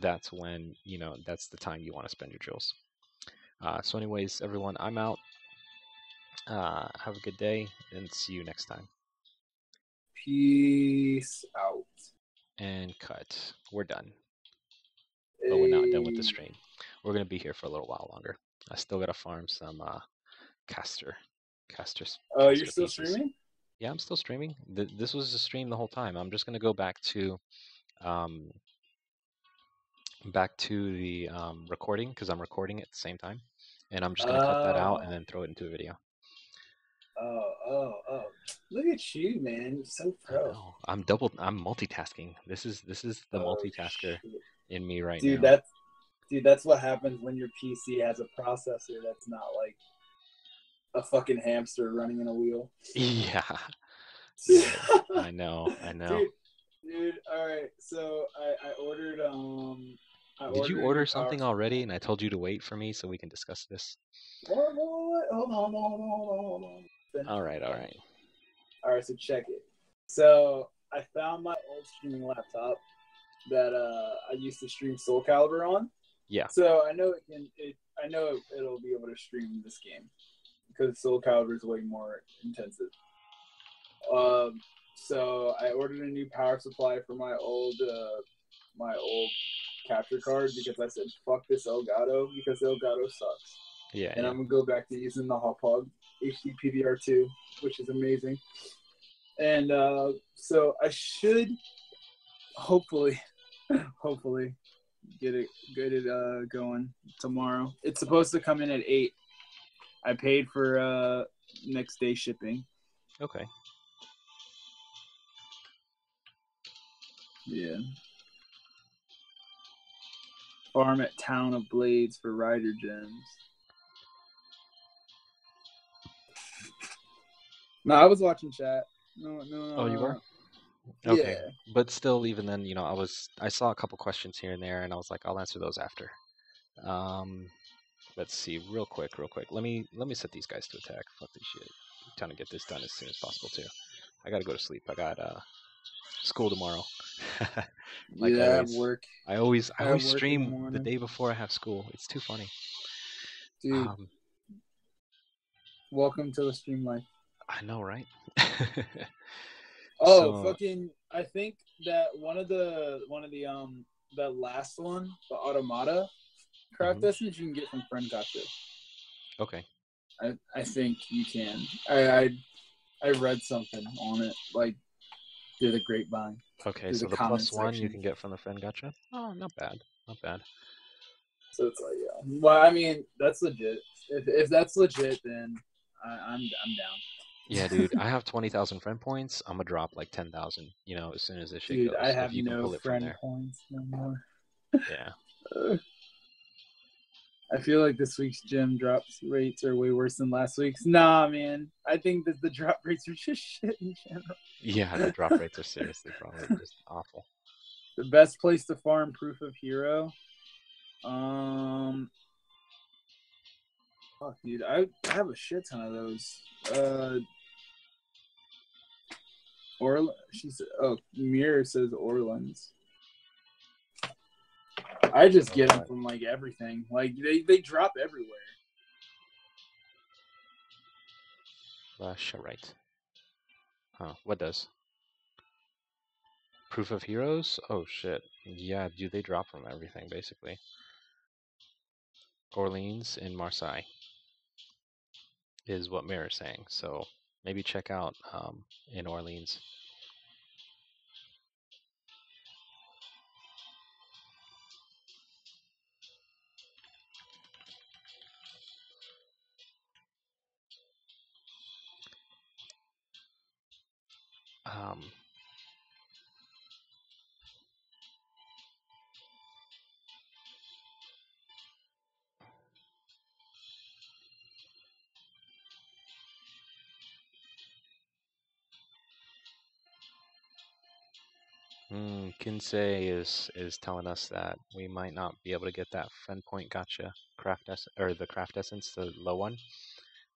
That's when, that's the time you want to spend your jewels. So, anyways, everyone, I'm out. Have a good day, and see you next time. Peace out. And cut. We're done, but we're not done with the Hey. stream. We're gonna be here for a little while longer. I still gotta farm some caster, caster, You're caster still pieces. streaming? Yeah, I'm still streaming. This was a stream the whole time. I'm just gonna go um, back to the recording because I'm recording at the same time, and I'm just gonna cut that out and Oh, then throw it into a video. oh. Look at you, man. You're so I pro. know. I'm multitasking. This is the Oh multitasker shit, in me right dude. now. That's what happens when your PC has a processor that's not like a fucking hamster running in a wheel. Yeah. Yeah, I know, I know. Dude. All right. So I ordered I Did you ordered a new order power something supply. already and I told you to wait for me so we can discuss this? What? Hold on. Finish All my right, all thought. right. All right. So check it. So I found my old streaming laptop that I used to stream Soul Calibur on. Yeah, So I know it can. I know it'll be able to stream this game because Soul Calibur is way more intensive. Um, so I ordered a new power supply for my old capture card because I said fuck this Elgato because Elgato sucks, yeah, and yeah. I'm gonna go back to using the Hauppauge HD PDR2, which is amazing. And so I should hopefully hopefully get it going tomorrow. It's supposed to come in at 8. I paid for next day shipping. Okay. Yeah. Farm at Town of Blades for rider gems. No, I was watching chat. Oh, you were? Okay. Yeah. But still, even then, I saw a couple questions here and there, and I was like, I'll answer those after. Um, let's see, real quick. Let me set these guys to attack. Fuck this shit. I'm trying to get this done as soon as possible too. I gotta go to sleep. I got school tomorrow. Like Yeah, I have always. work. I I have always work in the stream the morning. day before I have school. It's too funny. Dude, Um, welcome to the stream life. I know, right? Oh, So, fucking I think that the last one, the Automata craft mhm, essence you can get from Friend Gotcha. okay. I think you can. I read something on it, like through the grapevine, Okay, through so the the comment +1 you section. can get from the friend gotcha. Oh, not bad. Not bad. So it's like, yeah. Well, I mean, that's legit. If that's legit, then I'm Yeah, down. dude, I have 20,000 friend points. I'm gonna drop like 10,000, as soon as this shit Dude, I goes. If have you can no pull it from friend there. points no more. Yeah. I feel like this week's gym drop rates are way worse than last week's. Nah, man. I think that the drop rates are just shit in Yeah, the drop general. rates are seriously probably just awful. The best place to farm proof of hero. Um, fuck, dude, I have a shit ton of those. She said, oh, Mirror says Orleans. I just Oh, get them what? from like everything. Like they drop everywhere. Right. Huh, what does? Proof of heroes? Oh shit. Yeah, dude, they drop from everything basically. Orleans and Marseille is what Mirror's saying. So maybe check out in Orleans. Um, Kinsey is telling us that we might not be able to get that friend point gotcha or the craft essence, the low one,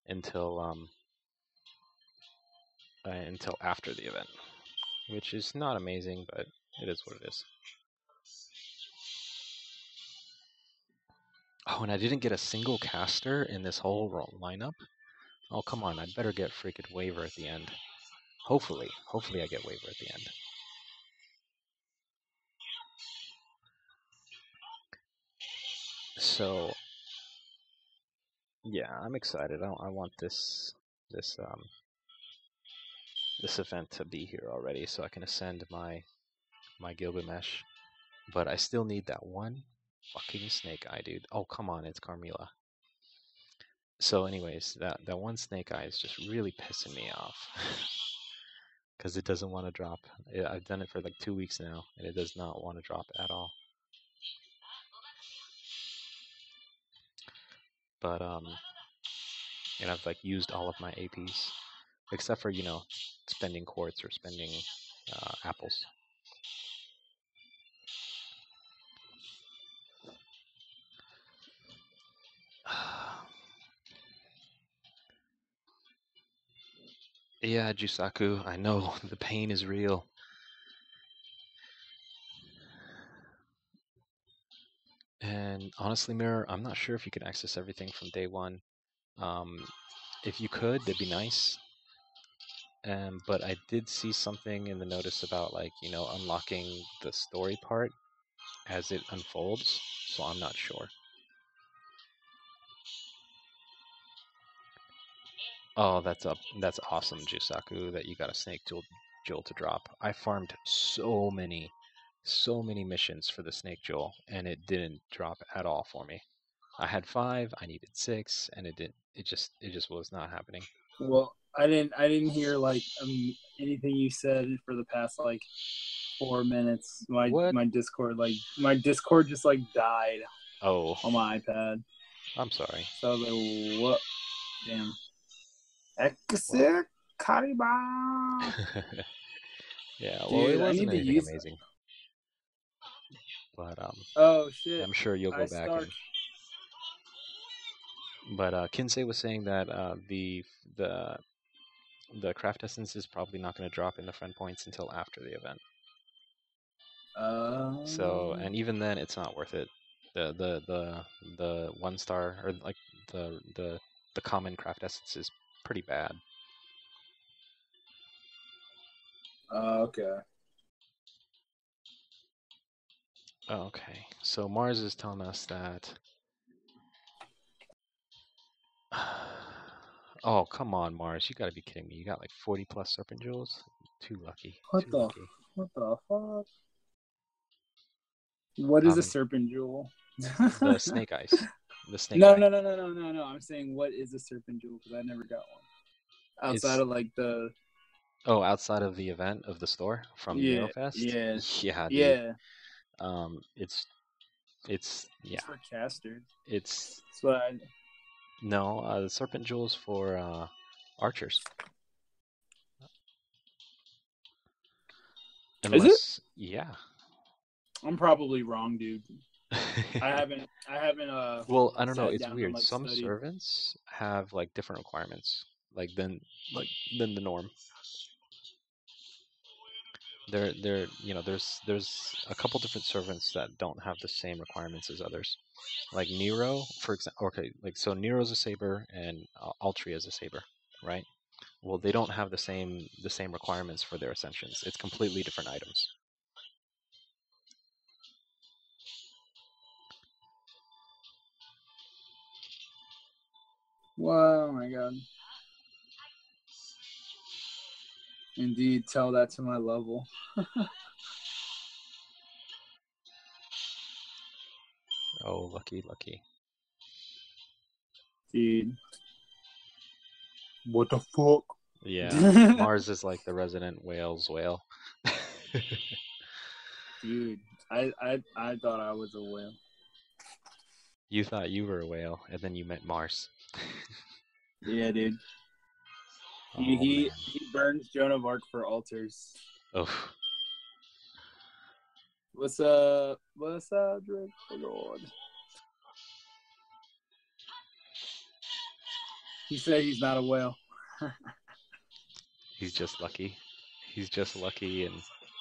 until until after the event, which is not amazing, but it is what it is. Oh, and I didn't get a single caster in this whole lineup. Oh, come on! I'd better get freaking waiver at the end. Hopefully I get waiver at the end. So yeah, I'm excited. I want this this event to be here already, so I can ascend my Gilgamesh. But I still need that one fucking snake eye, dude. Oh, come on, it's Carmilla. So, anyways, that one snake eye is just really pissing me off because it doesn't want to drop. I've done it for like 2 weeks now, and it does not want to drop at all. But and I've like used all of my APs except for it's spending quartz or spending apples. Yeah, Jusaku, I know the pain is real. And honestly, Mirror, I'm not sure if you can access everything from day one. If you could, that'd be nice. But I did see something in the notice about unlocking the story part as it unfolds, so I'm not sure. Oh, that's awesome, Jusaku, that you got a snake jewel to drop. I farmed so many missions for the snake jewel, and it didn't drop at all for me. I had 5, I needed 6, and it didn't. It just was not happening. Well, I didn't hear like anything you said for the past like 4 minutes. My Discord just like died. Oh, on my iPad. I'm sorry. So I was like, what? Damn. Exit Kariba. Yeah, well, Dude, it I wasn't need to anything use. amazing, but Oh shit! I'm sure you'll go Ice back Stark. But Kinsey was saying that the craft essence is probably not going to drop in the friend points until after the event. So, and even then, it's not worth it. The 1-star or like the common craft essence is pretty bad. Okay. Okay, so Mars is telling us that. Oh, come on, Mars! You gotta be kidding me! You got like 40 plus serpent jewels. Too lucky. What Too the lucky. fuck? What is a serpent jewel? The snake eyes. The snake no, eye. no. I'm saying, what is a serpent jewel? Because I never got one. Outside of like the. Oh, outside of the event of the store from NeuroFest? Yeah, dude. Yeah. It's It's for casters. It's no, the serpent jewels for archers. Unless, yeah. I'm probably wrong, dude. I haven't well, I don't know, it's down weird. and, like, Some studied. servants have like different requirements than the norm. There's a couple different servants that don't have the same requirements as others. Like Nero, for example. Okay, like so Nero's a saber and Altria is a saber, right? Well, they don't have the same requirements for their ascensions. It's completely different items. Wow, oh my god. Indeed, tell that to my level. Oh, lucky. Dude. What the fuck? Yeah, Mars is like the resident Wales whale. Dude, I thought I was a whale. You thought you were a whale, and then you met Mars. Yeah, dude. Oh, He man. burns Joan of Arc for altars. Oh. What's up? What's up, Drake? Oh, Lord. He said he's not a whale. He's just lucky. He's just lucky and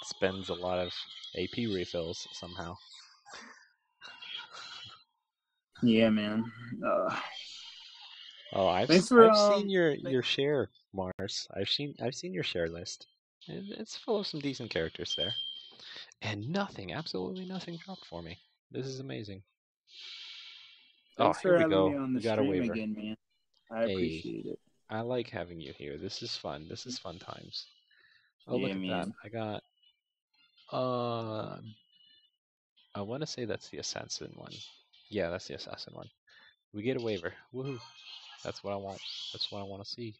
spends a lot of AP refills somehow. Yeah, man. Oh, I've seen your share, Mars. I've seen your share list. It's full of some decent characters there, and nothing, absolutely nothing dropped for me. This is amazing. Thanks Here for we having go. me on We the got a stream waiver. again, man. I Hey, appreciate it. I like having you here. This is fun. This is fun times. Oh, Yeah, look at that. man. I got I want to say that's the assassin one. Yeah, that's the assassin one. We get a waiver. Woohoo! That's what I want. That's what I want to see.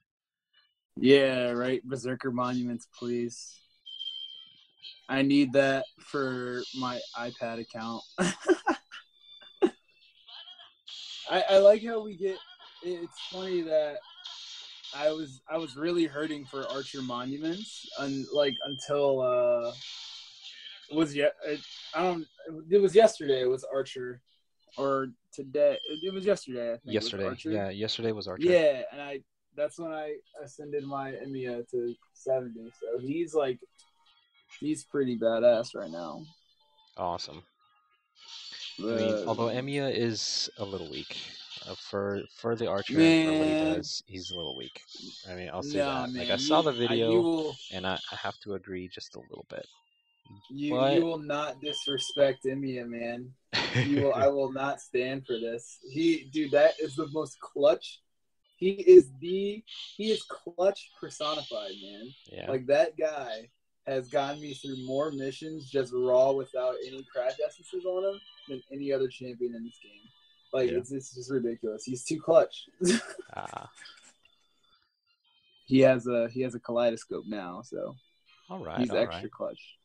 Yeah, right. Berserker Monuments, please. I need that for my iPad account. I like how we get. It's funny that I was really hurting for Archer monuments until I don't it was yesterday it was Archer or today it was yesterday I think it was Yesterday, Archer. yeah, yesterday was Archer. Yeah, and that's when I ascended my Emiya to 70. So he's pretty badass right now. Awesome. I mean, But although Emiya is a little weak for the Archer and for what he man, does, he's a little weak. I mean, I'll say no that. Like I man, saw the you video, will and I have to agree just a little bit. you But will not disrespect Emiya, man. I will not stand for this. Dude, that is the most clutch. He is clutch personified, man. yeah, Like that guy has gotten me through more missions just raw without any craft essences on him than any other champion in this game. Like yeah. it's just ridiculous. He's too clutch. Ah, He has a kaleidoscope now, so all right, he's all right. extra clutch.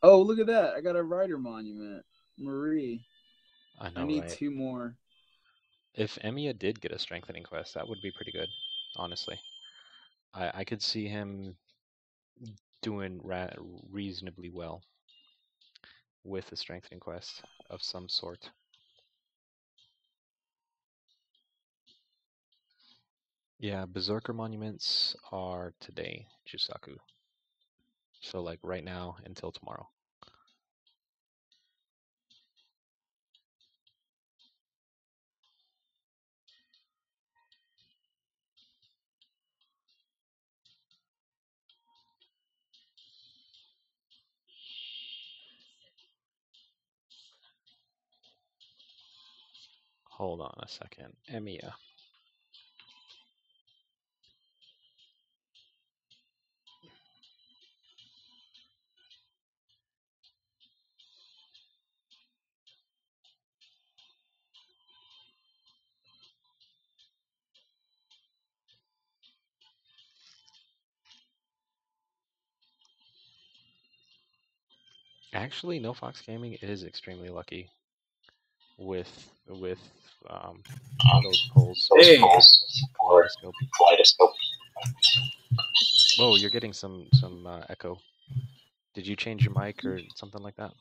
Oh, look at that! I got a rider monument, Marie. I I know, need right? 2 more. If Emiya did get a strengthening quest, that would be pretty good, honestly. I could see him doing reasonably well with a strengthening quest of some sort. Yeah, Berserker monuments are today, Jusaku. So like right now until tomorrow. Hold on a second. Emiya. Actually, NoFoxGaming is extremely lucky with um, those polls Hey, for Kaleidoscope. Whoa, you're getting some echo. Did you change your mic or something like that?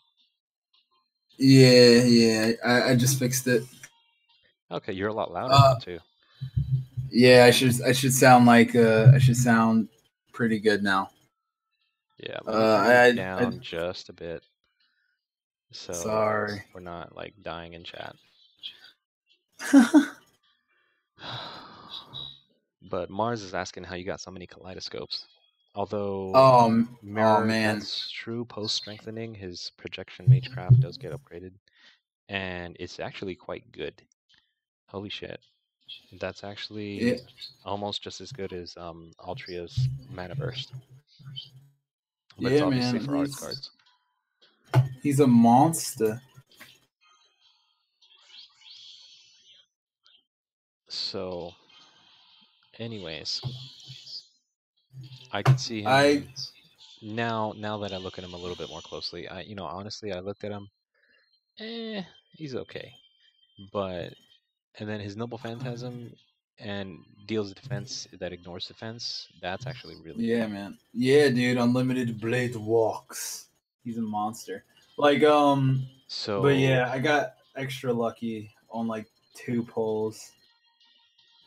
Yeah. I just fixed it. Okay, you're a lot louder now too. Yeah, I should sound like I should sound pretty good now. Yeah, let me turn you I down just a bit so sorry. we're not like dying in chat. But Mars is asking how you got so many kaleidoscopes. Although Oh Mirror, man. that's true. Post strengthening, his projection magecraft does get upgraded, and it's actually quite good. Holy shit, that's Yeah, actually almost just as good as Altria's Mana Burst. But it's yeah, obviously man. for art cards. He's a monster. So, anyways, I could see I him now. Now that I look at him a little bit more closely, honestly, I looked at him. He's okay, but and then his Noble Phantasm and deals defense that ignores defense. That's actually really good. Yeah, man. Yeah, dude. Unlimited blade walks. He's a monster. Like but So, yeah, I got extra lucky on like 2 pulls,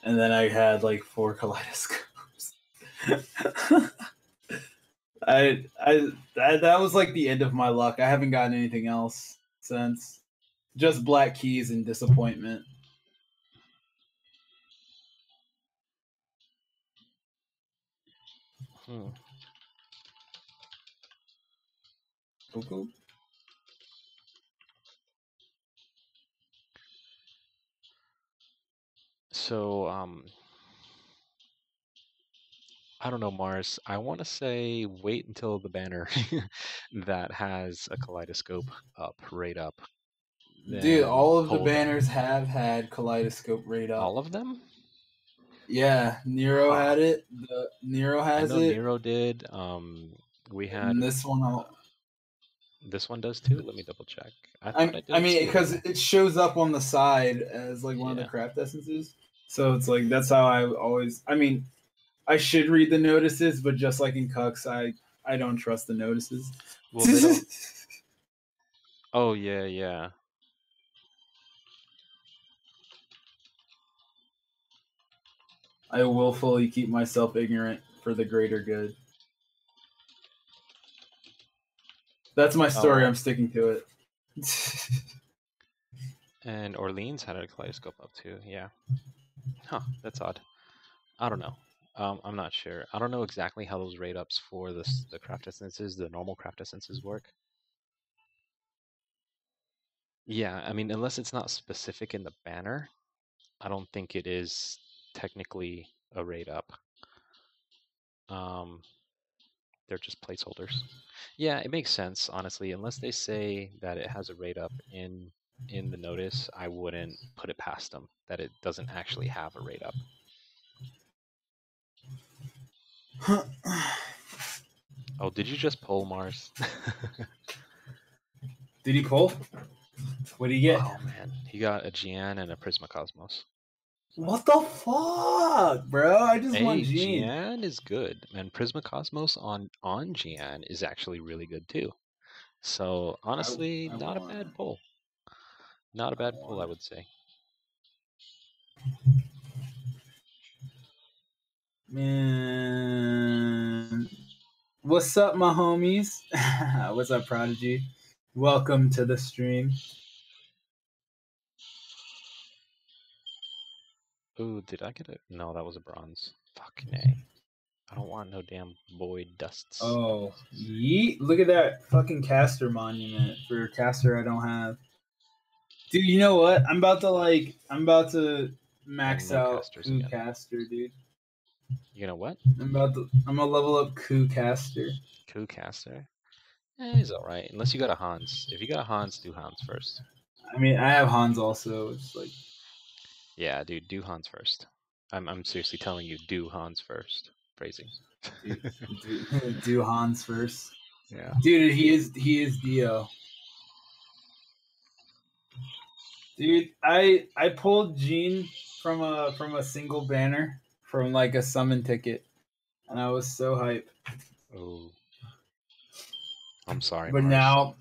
and then I had like 4 kaleidoscopes. That was like the end of my luck. I haven't gotten anything else since. Just black keys and disappointment. hmm. Cool. So, I don't know, Mars. I want to say wait until the banner that has a kaleidoscope up, right up. Dude, Then all of the hold them. banners have had kaleidoscope rate up. All of them? Yeah, Nero Huh. had it. Nero I has know it. Nero did. We had And this one, this one does too. Let me double check. I thought I I didn't mean, see it because though. it shows up on the side as like one of the Yeah. craft essences. So it's like that's how I always. I mean, I should read the notices, but just like in Cucks, I don't trust the notices. Well, they don't. Oh yeah, yeah. I willfully keep myself ignorant for the greater good. That's my story. Oh. I'm sticking to it. And Orleans had a kaleidoscope up too. Yeah. Huh. That's odd. I don't know. I'm not sure. I don't know exactly how those rate ups for the craft essences, the normal craft essences work. Yeah, I mean, unless it's not specific in the banner, I don't think it is technically a rate up. They're just placeholders. Yeah, it makes sense, honestly. Unless they say that it has a rate up in the notice, I wouldn't put it past them that it doesn't actually have a rate up. Oh, did you just pull Mars? Did he pull? What did he get? Oh man, he got a Gian and a Prismacosmos. What the fuck, bro? I just want Hey, Gene. Gian is good, and Prismacosmos on Gian is actually really good too. So honestly, I not a want- bad pull. Not a bad pull, I would say. Man, what's up, my homies? What's up, Prodigy? Welcome to the stream. Ooh, did I get it? No, that was a bronze. Fuck nay. I don't want no damn Void Dusts. Oh, yeet. Look at that fucking caster monument for a caster I don't have. Dude, you know what? I'm about to max no out casters Coup again. Caster, dude. You know what? I'm gonna level up Coup Caster. Coup Caster? He's alright. Unless you got a Hans. If you got a Hans, do Hans first. I mean, I have Hans also. It's like, yeah, dude, do Hans first. I'm seriously telling you, do Hans first. Phrasing. do Hans first. Yeah. Dude, he is Dio. Dude, I pulled Gene from a single banner from like a summon ticket, and I was so hype. Oh. I'm sorry, But Mars.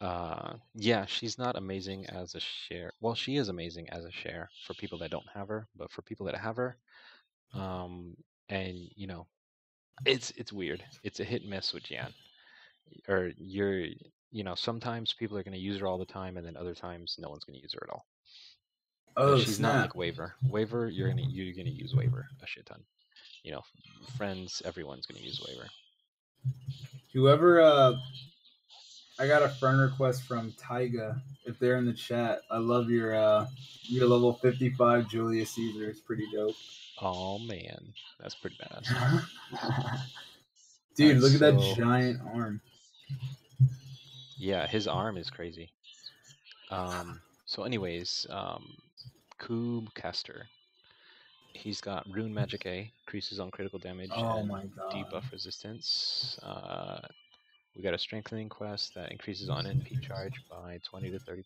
now, yeah, she's not amazing as a share. Well, she is amazing as a share for people that don't have her, but for people that have her, and you know, it's weird. It's a hit and miss with Jian. Or sometimes people are going to use her all the time, and then other times no one's going to use her at all. oh She's not snap! like Waver. Waver, you're gonna use Waver a shit ton. Friends, everyone's gonna use Waver. Whoever, I got a friend request from Tyga. If they're in the chat, I love your level 55 Julius Caesar. It's pretty dope. Oh man, that's pretty badass. Dude, Right, look at that so giant arm. yeah, his arm is crazy. So anyways, Coup Caster. He's got Rune Magic A, increases on critical damage Oh and my god. debuff resistance. We got a strengthening quest that increases on NP charge by 20 to 30%,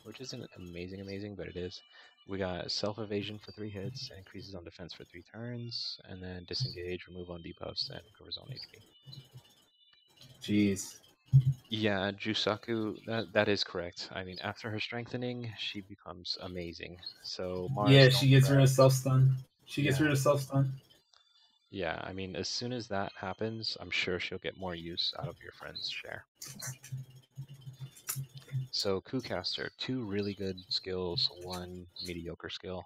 which isn't amazing, but it is. We got self evasion for 3 hits and increases on defense for 3 turns, and then disengage, remove on debuffs, and recovers on HP. Jeez. Yeah, Jusaku, that is correct. I mean, after her strengthening, she becomes amazing. So Mars, Yeah, she gets rid of fret. self stun. She gets Yeah. rid of self stun. Yeah, I mean, as soon as that happens, I'm sure she'll get more use out of your friend's share. So Coup Caster, 2 really good skills, 1 mediocre skill.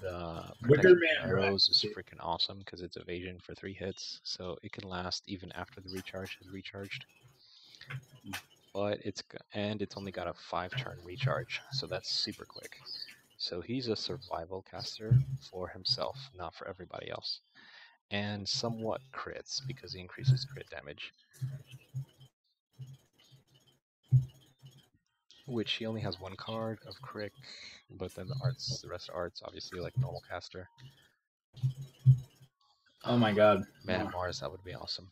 The protection from arrows is freaking awesome because it's evasion for 3 hits, so it can last even after the recharge has recharged. But it's only got a 5-turn recharge, so that's super quick. So he's a survival caster for himself, not for everybody else. And somewhat crits because he increases crit damage. Which he only has 1 card of Crick, but then the rest are arts, obviously like normal caster. Oh my god. Man, Mars, that would be awesome.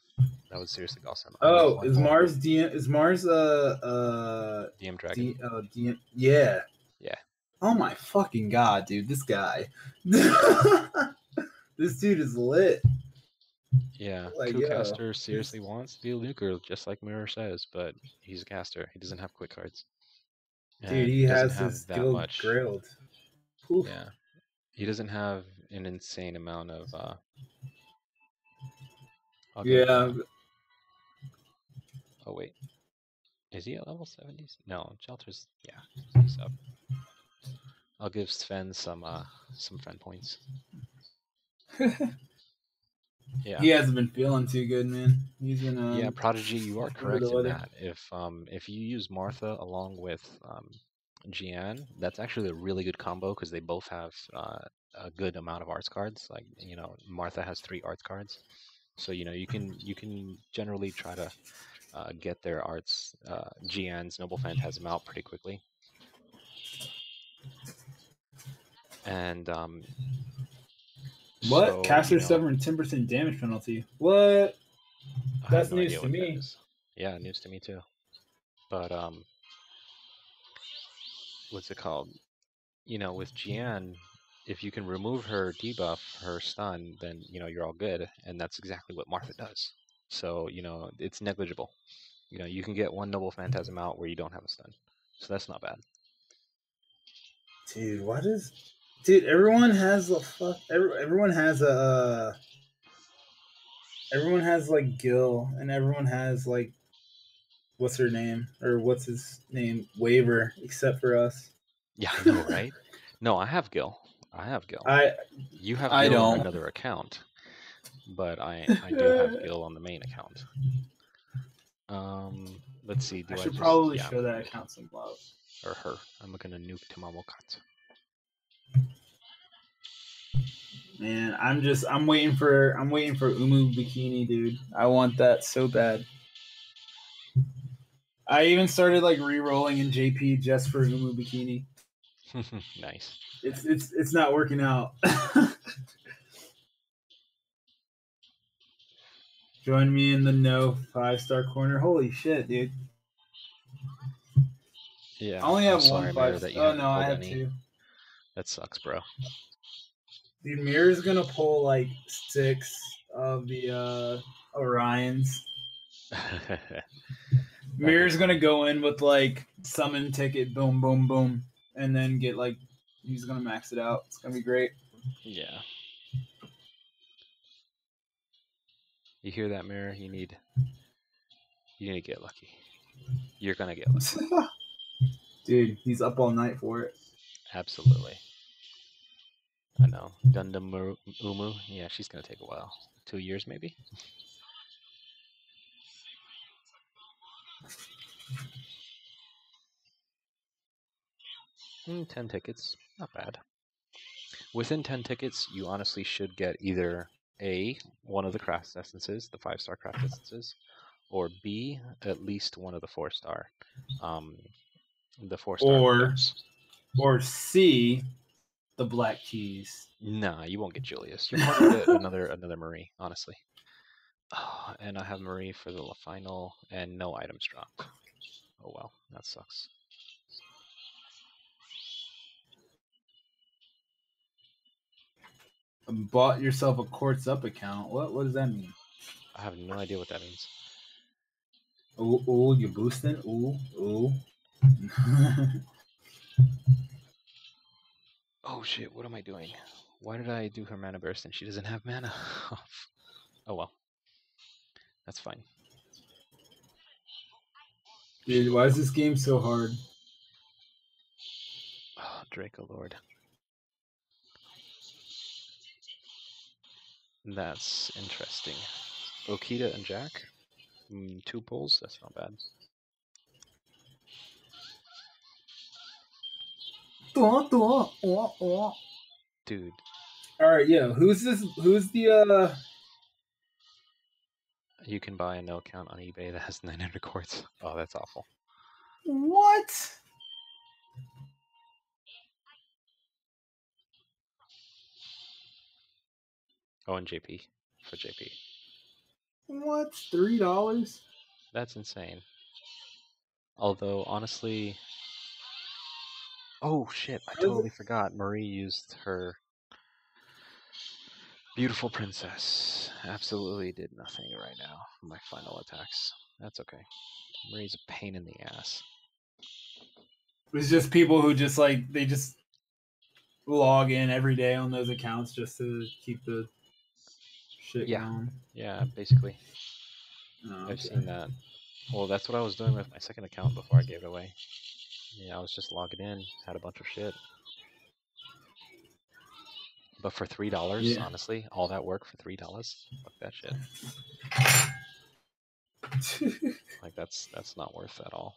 That would seriously be awesome. Oh, is Mars DM? Is Mars DM Dragon? DM? Yeah. Yeah. Oh my fucking god, dude! This guy, this dude is lit. Yeah, Like, Coup yo, Caster seriously wants to be a nuker, just like Mirror says, but he's a caster. He doesn't have quick cards. dude, And he he doesn't has his have that skill much. grailed. Oof. Yeah. He doesn't have an insane amount of I'll give Yeah, oh wait. Is he at level 70s? No, Shelter's yeah, he's up. I'll give Sven some Fen points. Yeah. he hasn't been feeling too good, man. He's been Yeah, Prodigy, you are under the correct in weather. that. If you use Martha along with Jian, that's actually a really good combo because they both have a good amount of arts cards. Like, you know, Martha has 3 arts cards. So, you know, you can generally try to get their arts. Jian's Noble Phantasm out pretty quickly. And What? so, you Caster know, suffering 10% damage penalty. What? I have That's no news idea to what that me. is. Yeah, news to me too. But what's it called? You know, with Jian, if you can remove her debuff, her stun, then you know you're all good, and that's exactly what Martha does. So you know it's negligible. You know you can get one Noble Phantasm out where you don't have a stun, so that's not bad. Dude, what is? Dude, everyone has a fuck. Everyone has a. Everyone has like Gil, and everyone has like what's her name or what's his name waiver, except for us. Yeah, I know, right? No, I have Gil. I have Gil. I You have I Gil on don't. another account, but I do have Gil on the main account. Let's see. I Do I should just probably yeah? show that account some love. Or her? I'm gonna nuke Tamamo Katsu. Man, I'm waiting for Umu Bikini, dude. I want that so bad. I even started like re-rolling in JP just for Umu Bikini. Nice. It's not working out. Join me in the no 5-star corner. Holy shit, dude. Yeah, I only I'm have sorry, one Mirror, 5. that you Oh haven't no, I pulled have any. 2. That sucks, bro. Dude, Mirror's gonna pull like 6 of the Orions. Mirror's gonna go in with like summon ticket, boom, boom, boom, and then get like he's gonna max it out. It's gonna be great. Yeah. You hear that, Mirror? You need to get lucky. You're gonna get lucky. Dude, he's up all night for it. Absolutely. I know. Gundam Umu, yeah, she's gonna take a while. 2 years maybe? 10 tickets. Not bad. Within 10 tickets, you honestly should get either A, one of the craft essences, the 5-star craft essences, or B, at least one of the 4-star. The 4-star Or buffs. or C, the black keys. Nah, you won't get Julius. You'll probably get another Marie, honestly. Oh, and I have Marie for the final, and no items dropped. Oh well, that sucks. Bought yourself a Quartz Up account. What does that mean? I have no idea what that means. Ooh, you boosting? Ooh. Oh shit, what am I doing? Why did I do her mana burst and she doesn't have mana? Oh well. That's fine. Dude, why is this game so hard? Oh, Draco Lord. That's interesting. Okita and Jack? 2 pulls? That's not bad. Dude. Alright, yo, who's the You can buy a no account on eBay that has 900 quartz. Oh, that's awful. what? Oh, and JP. For JP. What? $3? That's insane. Although, honestly, Oh shit! I totally forgot. Marie used her beautiful princess. Absolutely did nothing right now. My final attacks. That's okay. Marie's a pain in the ass. It's just people who just like they just log in every day on those accounts just to keep the shit Yeah, going. yeah, basically. Oh, I've okay. seen that. Well, that's what I was doing with my second account before I gave it away. Yeah, I was just logging in, had a bunch of shit. But for $3, Yeah. honestly, all that work for $3, fuck that shit. Like that's not worth at all.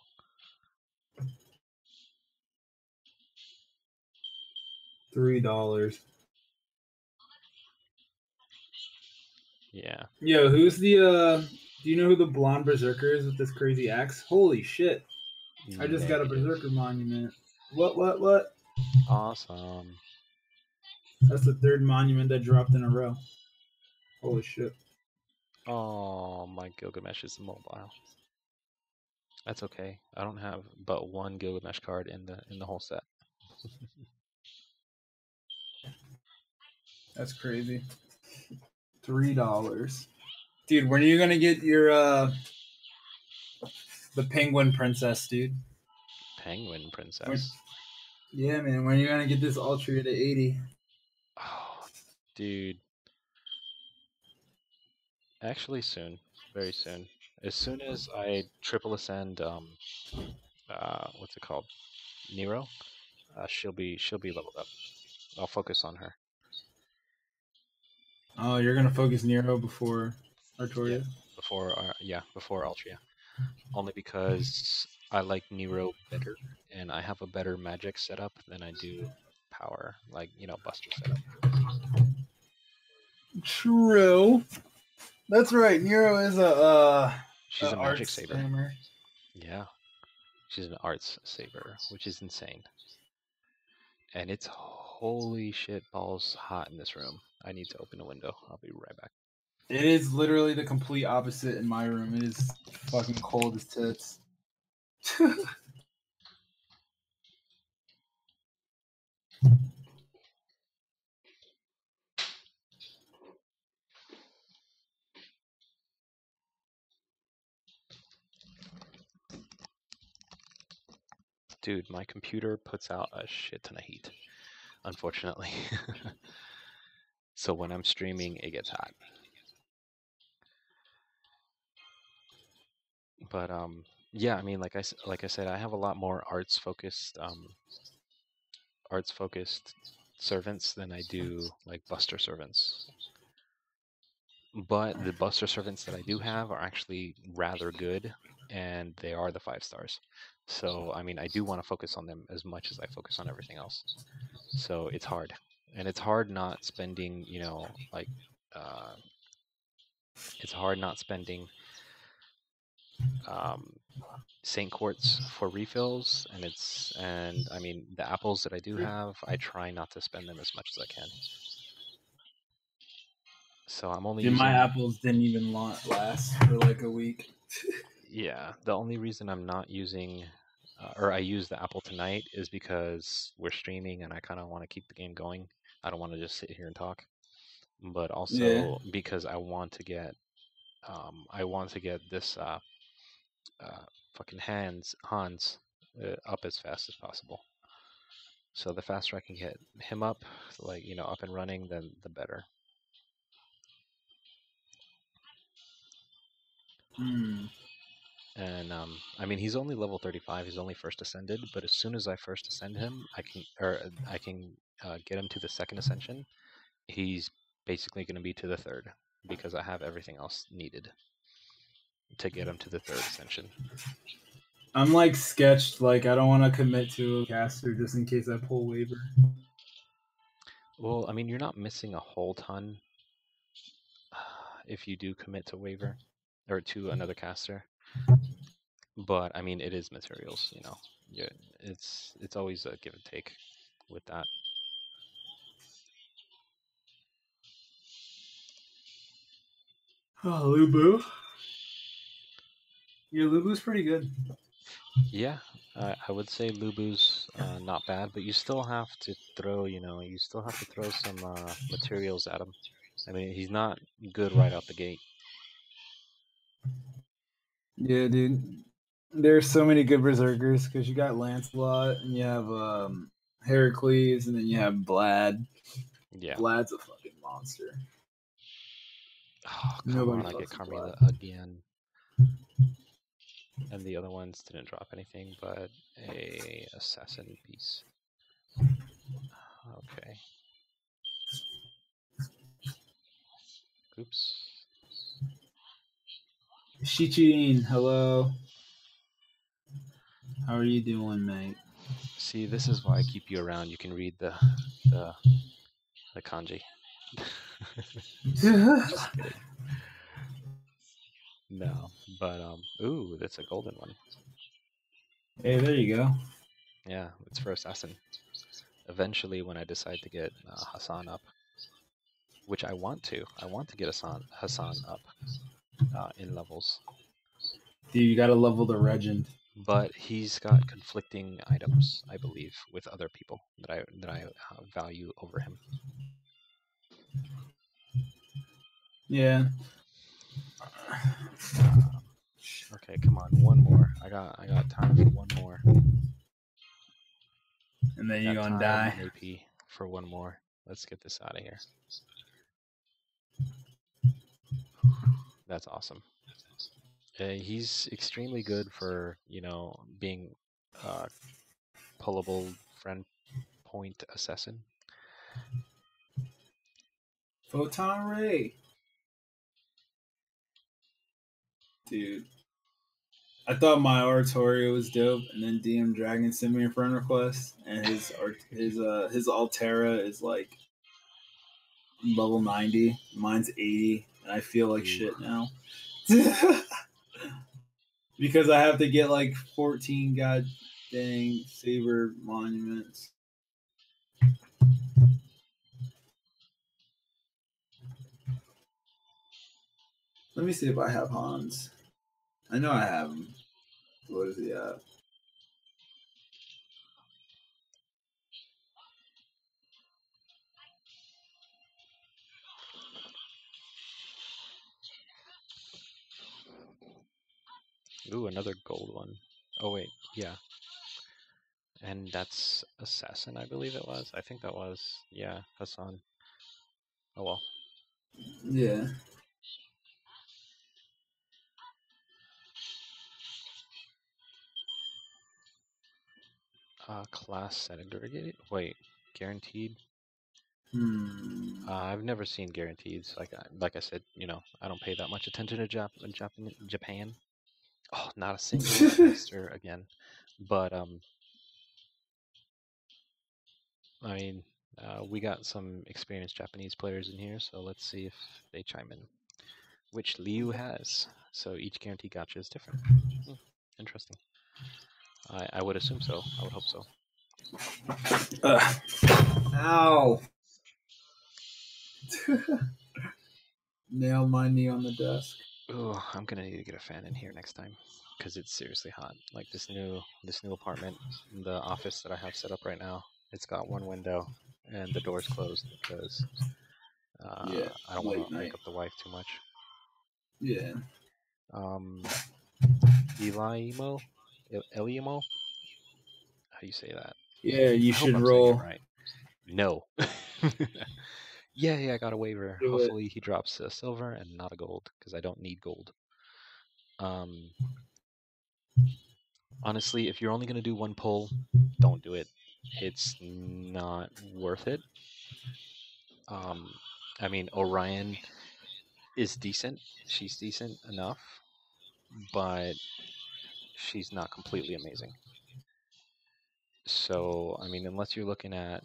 $3. Yeah. Yo, who's the do you know who the blonde berserker is with this crazy axe? Holy shit. I just got a Negative. berserker monument. What? Awesome. That's the third monument that dropped in a row. Holy shit. Oh, my Gilgamesh is mobile. That's okay. I don't have but one Gilgamesh card in the whole set. That's crazy. $3. Dude, when are you gonna get your the penguin princess, dude? Penguin princess. Yeah, man, when are you gonna get this Altria to 80? Oh, dude. Actually, soon. Very soon. As soon as I triple ascend, what's it called? Nero. She'll be leveled up. I'll focus on her. Oh, you're gonna focus Nero before Yeah, Artorias? before Altria. Only because I like Nero better, and I have a better magic setup than I do power, like Buster setup. True. That's right. Nero is She's a a magic arts saber. spammer. Yeah, she's an arts saber, which is insane. And it's holy shit balls hot in this room. I need to open a window. I'll be right back. It is literally the complete opposite in my room. It is fucking cold as tits. Dude, my computer puts out a shit ton of heat, unfortunately. So when I'm streaming, it gets hot. But yeah, I mean, like I said, I have a lot more arts focused servants than I do like Buster servants. But the Buster servants that I do have are actually rather good, and they are the 5 stars. So I mean, I do want to focus on them as much as I focus on everything else. So it's hard, and it's hard not spending, like, uh, it's hard not spending um, Saint Quartz for refills, and I mean the apples that I do have, I try not to spend them as much as I can. So I'm only Dude, my using, apples didn't even last for like a week. yeah, the only reason I'm not using, or I use the apple tonight is because we're streaming and I kind of want to keep the game going. I don't want to just sit here and talk, but Yeah. also because I want to get this fucking Hans up as fast as possible. So the faster I can get him up, like up and running, then the better. Hmm. And I mean, he's only level 35. He's only first ascended. But as soon as I first ascend him, I can get him to the second ascension. He's basically going to be to the third because I have everything else needed to get him to the third ascension. I'm like sketched. Like I don't want to commit to a caster just in case I pull waiver. Well, I mean, you're not missing a whole ton if you do commit to waiver or to another caster. But I mean, it is materials. Yeah, it's always a give and take with that. Oh, Lubu. Your Lubu's pretty good. Yeah, I would say Lubu's not bad, but you still have to throw, you still have to throw some materials at him. I mean, he's not good right out the gate. Yeah, dude. There's so many good berserkers because you got Lancelot and you have Heracles and then you have Vlad. Yeah. Vlad's a fucking monster. Oh, come Nobody on, I get fucks with Carmilla Vlad. again. And the other ones didn't drop anything but a assassin piece. Okay. Oops. Shichin, hello. How are you doing, mate? See, this is why I keep you around. You can read the kanji. Just kidding. No, but ooh, that's a golden one. Hey, there you go. Yeah, it's for assassin. Eventually, when I decide to get Hassan up, which I want to get Hassan up in levels. Dude, you gotta level the legend. But he's got conflicting items, I believe, with other people that I value over him. Yeah. Okay, come on, one more. I got time for one more. And then I you're got gonna time die. and AP for one more. Let's get this out of here. That's awesome. He's extremely good for being pullable friend point assassin. Photon Ray. Dude. I thought my Artoria was dope, and then DM Dragon sent me a friend request, and his Altera is like level 90. Mine's 80, and I feel like shit now. Because I have to get like 14 god dang saber monuments. Let me see if I have Hans. I know I have him. What is he at? Ooh, another gold one. Oh wait, yeah. And that's assassin, I believe it was. I think that was, yeah, Hassan. Oh well. Yeah. Class segregated. Wait, guaranteed. I've never seen guarantees. Like I said, I don't pay that much attention to Japan. Oh, not a single master again. But I mean, we got some experienced Japanese players in here, so let's see if they chime in. Which Liu has. So each guarantee gacha is different. Interesting. I would assume so. I would hope so. Ow. Nail my knee on the desk. Oh, I'm gonna need to get a fan in here next time because it's seriously hot. Like this new apartment, the office that I have set up right now, it's got one window and the door's closed because Yeah, I don't want late to wake night. up the wife too much. Yeah. Eliimo, Eliimo, how do you say that? Yeah, you I hope should I'm saying it roll. right. No. Yeah, I got a waiver. Do it. Hopefully he drops a silver and not a gold because I don't need gold. Honestly, if you're only going to do one pull, don't do it. It's not worth it. I mean, Orion is decent. She's decent enough, but she's not completely amazing. So, I mean, unless you're looking at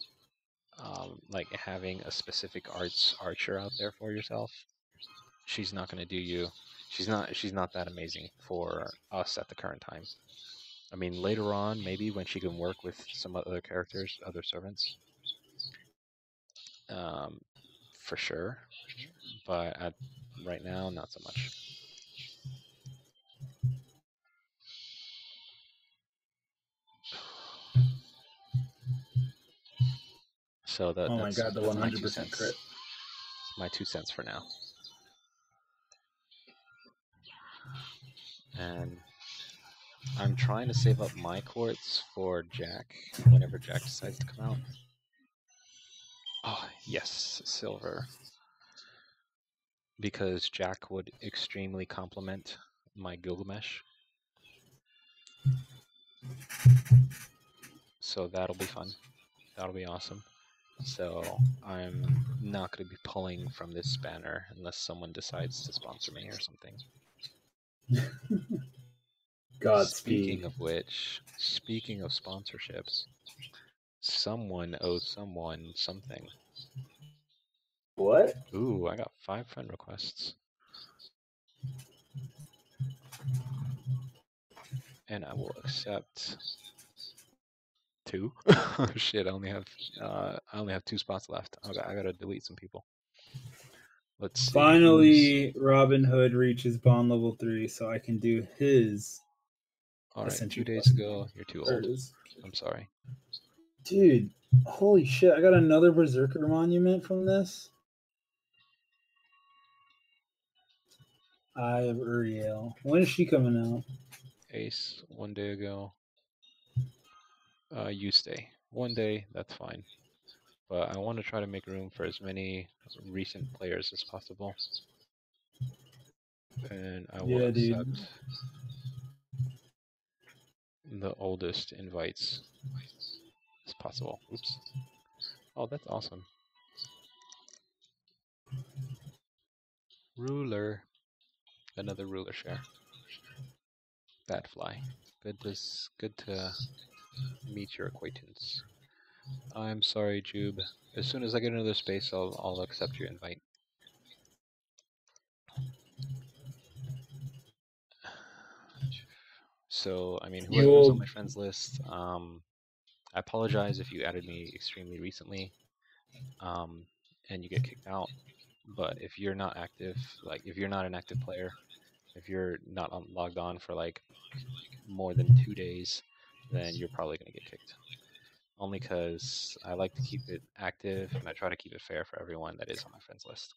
like having a specific archer out there for yourself, she's not going to do you. She's not that amazing for us at the current time. I mean, later on, maybe when she can work with some other characters, other servants, for sure. But right now, not so much. So Oh my god, the that's my 2 100% cents. crit. My 2 cents for now. And I'm trying to save up my quartz for Jack whenever Jack decides to come out. Oh, yes, silver. Because Jack would extremely complement my Gilgamesh. So that'll be fun. That'll be awesome. So I'm not going to be pulling from this banner unless someone decides to sponsor me or something. Godspeed. Speaking of sponsorships, someone owes someone something. What? Ooh, I got 5 friend requests. And I will accept 2. Oh shit, I only have 2 spots left. I gotta delete some people. Let's see. Finally, Robin Hood reaches bond level 3, so I can do his. All right, 2 Ascension days quest. ago, you're too There old. it is. I'm sorry. Dude, holy shit! I got another Berserker monument from this. Eye of Uriel. When is she coming out? Ace, 1 day ago. You stay. 1 day, that's fine. But I want to try to make room for as many recent players as possible. And I will accept the oldest invites as possible. Oops. Oh, that's awesome. Ruler. Another ruler share. Badfly. Good to meet your acquaintance. I'm sorry, Jube. As soon as I get another space, I'll accept your invite. So, I mean, whoever's on my friends list, I apologize if you added me extremely recently, and you get kicked out. But if you're not active, like if you're not an active player, if you're not logged on for like more than 2 days, then you're probably gonna get kicked. Only because I like to keep it active and I try to keep it fair for everyone that is on my friends list.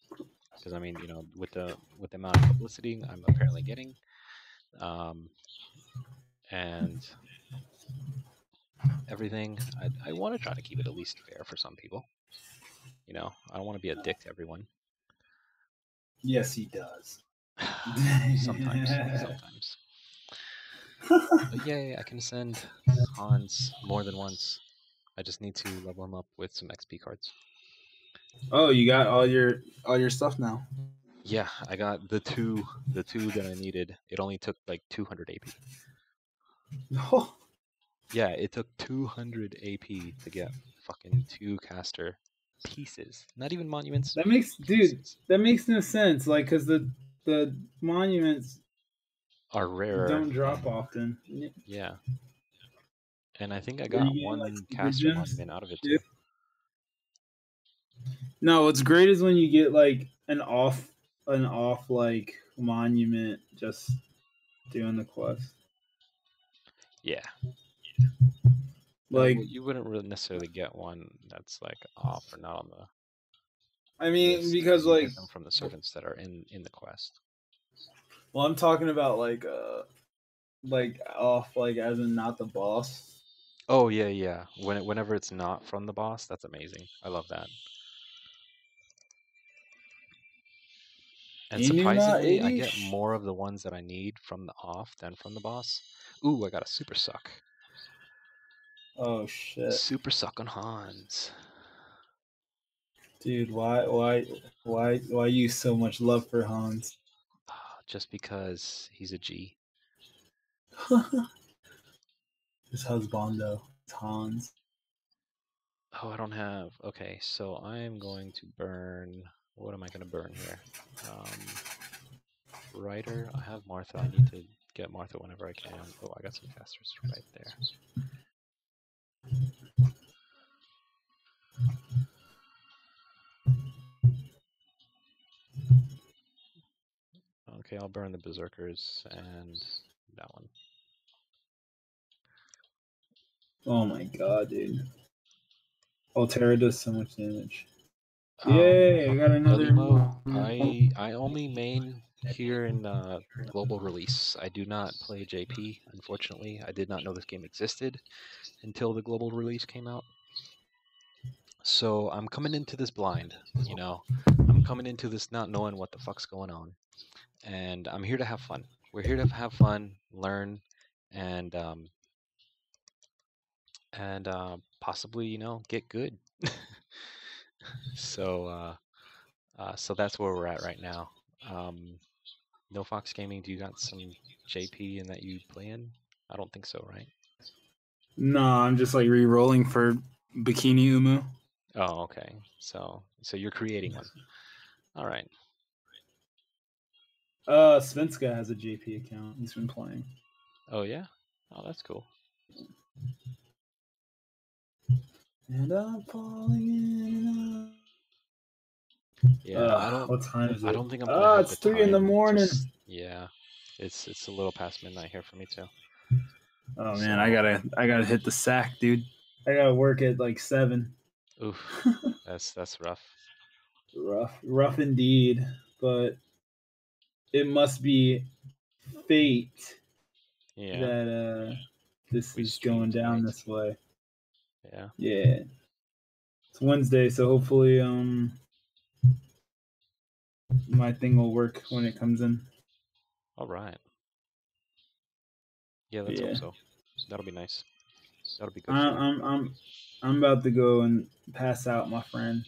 Because I mean, you know, with the amount of publicity I'm apparently getting, and everything, I want to try to keep it at least fair for some people. You know, I don't want to be a dick to everyone. Yes, he does. Sometimes. But yay, I can send Hans more than once. I just need to level him up with some XP cards. Oh, you got all your stuff now. Yeah, I got the two that I needed. It only took like 200 AP. No. Yeah, it took 200 AP to get fucking 2 caster pieces. Not even monuments. That makes pieces. that makes no sense. Like, cause the monuments Are rarer. don't drop often. Yeah. And I think I Were you got getting, 1 like, secret caster gems? monument out of it Yeah. too. No, what's great is when you get like an off like monument just doing the quest. Yeah. Like, well, you wouldn't really necessarily get one that's like off or not on the I mean, list. because You like, get them from the servants that are in the quest. well, I'm talking about like off, like as in not the boss. Oh yeah. Whenever it's not from the boss, that's amazing. I love that. And surprisingly, I get more of the ones that I need from the off than from the boss. Ooh, I got a super suck. Oh shit. Super suck on Hans. Dude, why you so much love for Hans? Just because he's a G. His husbando, it's Hans. Oh, I don't have. Okay, so I am going to burn. What am I going to burn here? Writer. I have Martha. I need to get Martha whenever I can. Oh, I got some casters right there. Okay, I'll burn the Berserkers and that one. Oh my god, dude. Altera does so much damage. Yay! I got another. Limo, I only main here in global release. I do not play JP, unfortunately. I did not know this game existed until the global release came out. So I'm coming into this blind, you know. I'm coming into this not knowing what the fuck's going on. And I'm here to have fun. We're here to have fun, learn, and possibly, you know, get good. So so that's where we're at right now. NoFoxGaming, do you got some JP in that you play in? I don't think so, right? No, I'm just like re-rolling for Bikini Umu. Oh, okay. So you're creating one. All right. Svenska has a JP account. He's been playing. Oh yeah. Oh, that's cool. And I'm falling in. Yeah, I don't. What time is it? I don't think I'm gonna have It's the 3 in the time. morning. Yeah, it's a little past midnight here for me too. Oh man, So, I gotta hit the sack, dude. I gotta work at like 7. oof, that's rough. Rough indeed. But it must be fate Yeah, that this we is stream going down tonight. this way. Yeah. Yeah. It's Wednesday, so hopefully my thing will work when it comes in. All right. Yeah, let's hope Yeah. so. That'll be nice. That'll be good for you. I'm about to go and pass out, my friend.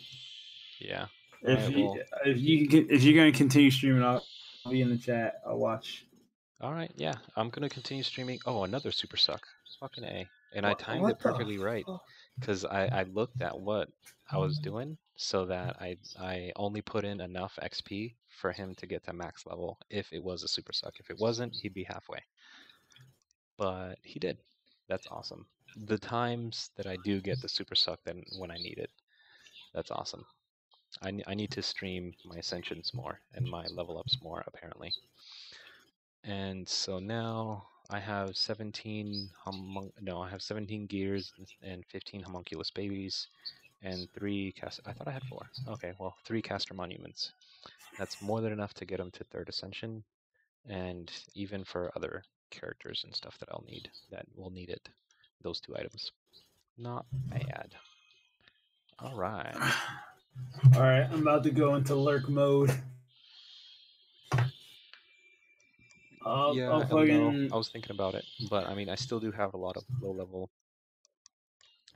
Yeah. All right. Well. If you're gonna continue streaming, I'll be in the chat. I'll watch. All right. Yeah, I'm gonna continue streaming. Oh, another super suck. Fucking A. And I timed it What the perfectly right fuck? because I looked at what I was doing so that I only put in enough XP for him to get to max level if it was a super suck. If it wasn't, he'd be halfway. But he did. That's awesome. The times that I do get the super suck then when I need it, that's awesome. I need to stream my ascensions more and my level ups more apparently. And so now I have 17 I have 17 gears and 15 homunculus babies and 3 I thought I had 4. Okay, well, 3 caster monuments. That's more than enough to get them to 3rd ascension and even for other characters and stuff that I'll need that will need it. Those 2 items. Not bad. All right. All right, I'm about to go into lurk mode. Yeah, I'll I know. fucking. I was thinking about it, but I mean, I still do have a lot of low-level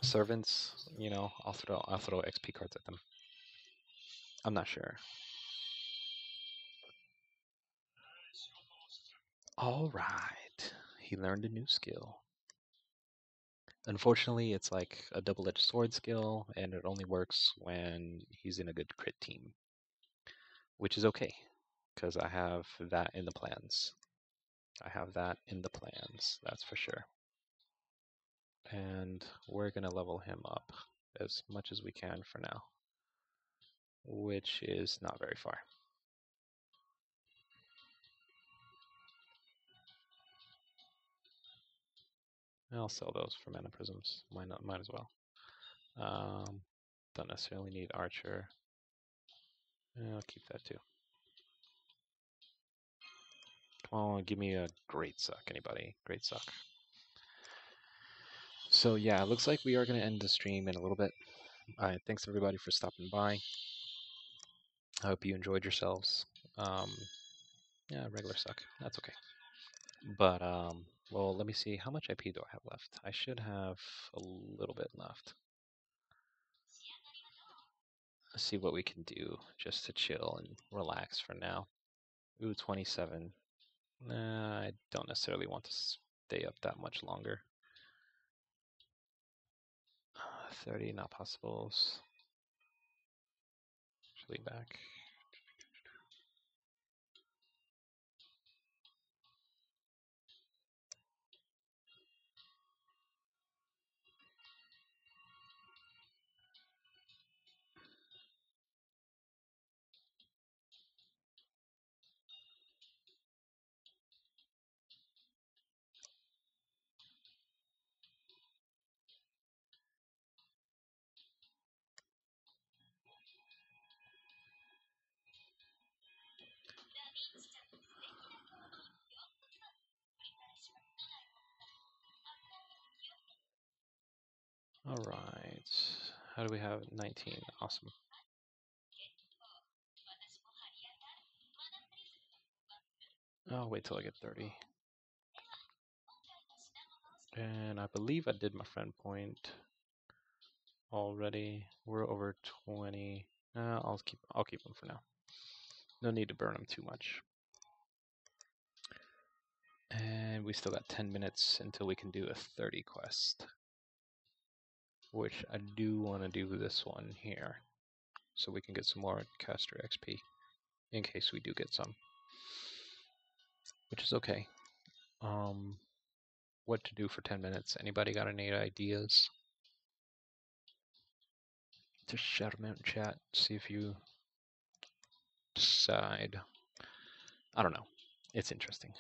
servants. You know, I'll throw XP cards at them. I'm not sure. All right. He learned a new skill. Unfortunately, it's like a double-edged sword skill, and it only works when he's in a good crit team, which is okay, because I have that in the plans. I have that in the plans, that's for sure. And we're going to level him up as much as we can for now, which is not very far. I'll sell those for mana prisms. Might as well. Don't necessarily need archer. I'll keep that too. Come on, give me a great suck, anybody. Great suck. So yeah, it looks like we are going to end the stream in a little bit. Thanks everybody for stopping by. I hope you enjoyed yourselves. Yeah, regular suck. That's okay. But well, let me see. How much IP do I have left? I should have a little bit left. Let's see what we can do just to chill and relax for now. Ooh, 27. Nah, I don't necessarily want to stay up that much longer. 30, not possibles. Actually back. All right. How do we have 19? Awesome. I'll wait till I get 30. And I believe I did my friend point already. We're over 20. I'll keep them for now. No need to burn them too much. And we still got 10 minutes until we can do a 30 quest, which I do want to do this one here, so we can get some more caster XP in case we do get some, which is okay. What to do for 10 minutes? Anybody got any ideas? Just shout them out in chat. See if you decide. I don't know. It's interesting.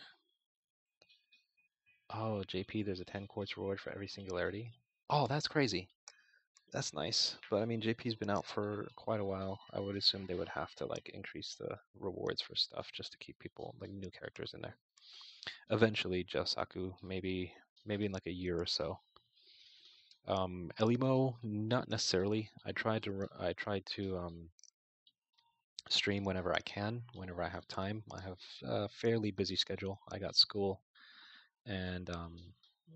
Oh, JP, there's a 10 quartz reward for every singularity. Oh, that's crazy. That's nice. But I mean, JP's been out for quite a while. I would assume they would have to like increase the rewards for stuff just to keep people, like new characters in there. Eventually, Josaku, maybe in like a year or so. Elimo, not necessarily. I tried to stream whenever I can, whenever I have time. I have a fairly busy schedule. I got school, and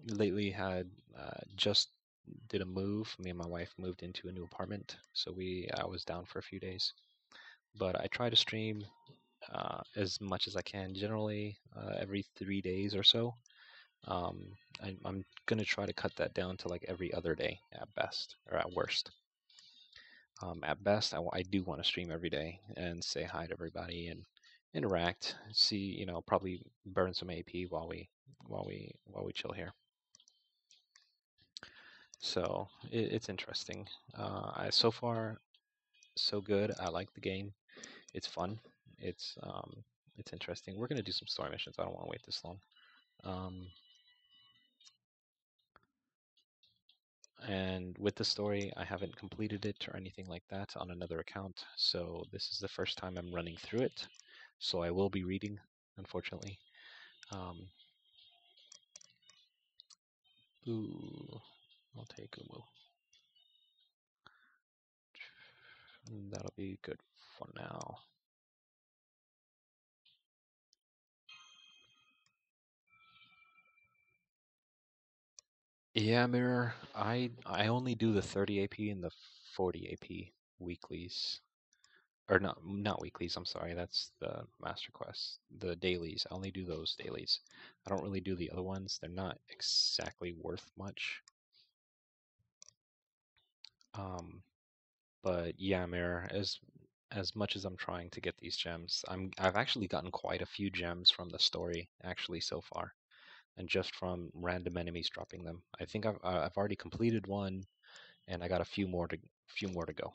lately had just did a move. Me and my wife moved into a new apartment, so I was down for a few days. But I try to stream as much as I can, generally every 3 days or so. I'm gonna try to cut that down to like every other day at best, or at worst. At best, I do want to stream every day and say hi to everybody and interact. See, probably burn some AP while we chill here. So it's interesting. So far, so good. I like the game. It's fun. It's interesting. We're gonna do some story missions. I don't want to wait this long. And with the story, I haven't completed it or anything like that on another account. So this is the first time I'm running through it. So I will be reading, unfortunately. Ooh, I'll take Umu. That'll be good for now. Yeah, Mirror. I only do the 30 AP and the 40 AP weeklies. Or not weeklies, I'm sorry, that's the master quest. The dailies, I only do those dailies. I don't really do the other ones. They're not exactly worth much. But yeah, Mirror, as much as I'm trying to get these gems, I've actually gotten quite a few gems from the story actually so far, and just from random enemies dropping them. I think I've already completed one, and I got a few more to go.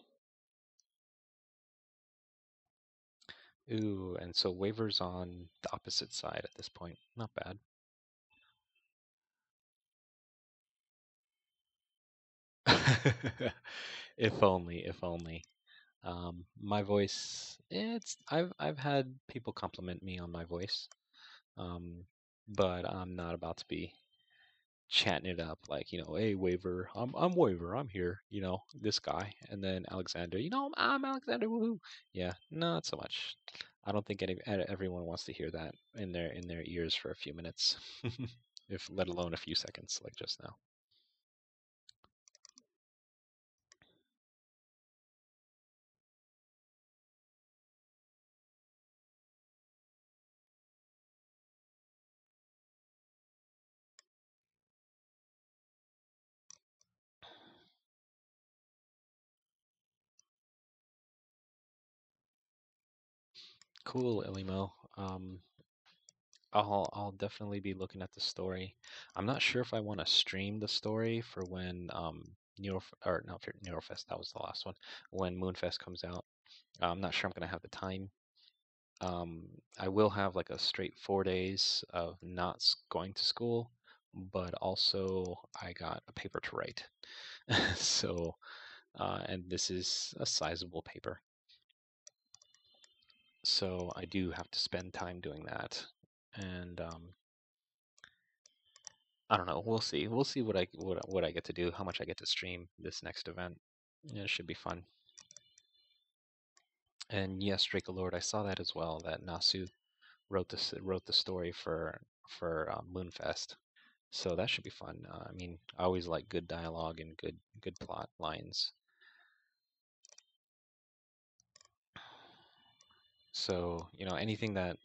Ooh, and so Waver's on the opposite side at this point. Not bad. If only, if only. My voice, I've had people compliment me on my voice, but I'm not about to be chatting it up like, hey Waver, I'm Waver, I'm here, this guy, and then Alexander, I'm Alexander, woohoo. Yeah, not so much. I don't think everyone wants to hear that in their ears for a few minutes, if let alone a few seconds like just now. Cool, Elimo. I'll definitely be looking at the story. I'm not sure if I want to stream the story for when Neurofest, that was the last one. When Moonfest comes out, I'm not sure I'm gonna have the time. I will have like a straight 4 days of not going to school, but also I got a paper to write. So, and this is a sizable paper. So I do have to spend time doing that. And I don't know. We'll see. We'll see what I get to do, how much I get to stream this next event. Yeah, it should be fun. And yes, Dracolord, I saw that as well. That Nasu wrote the story for Moonfest, so that should be fun. I mean, I always like good dialogue and good plot lines. So anything that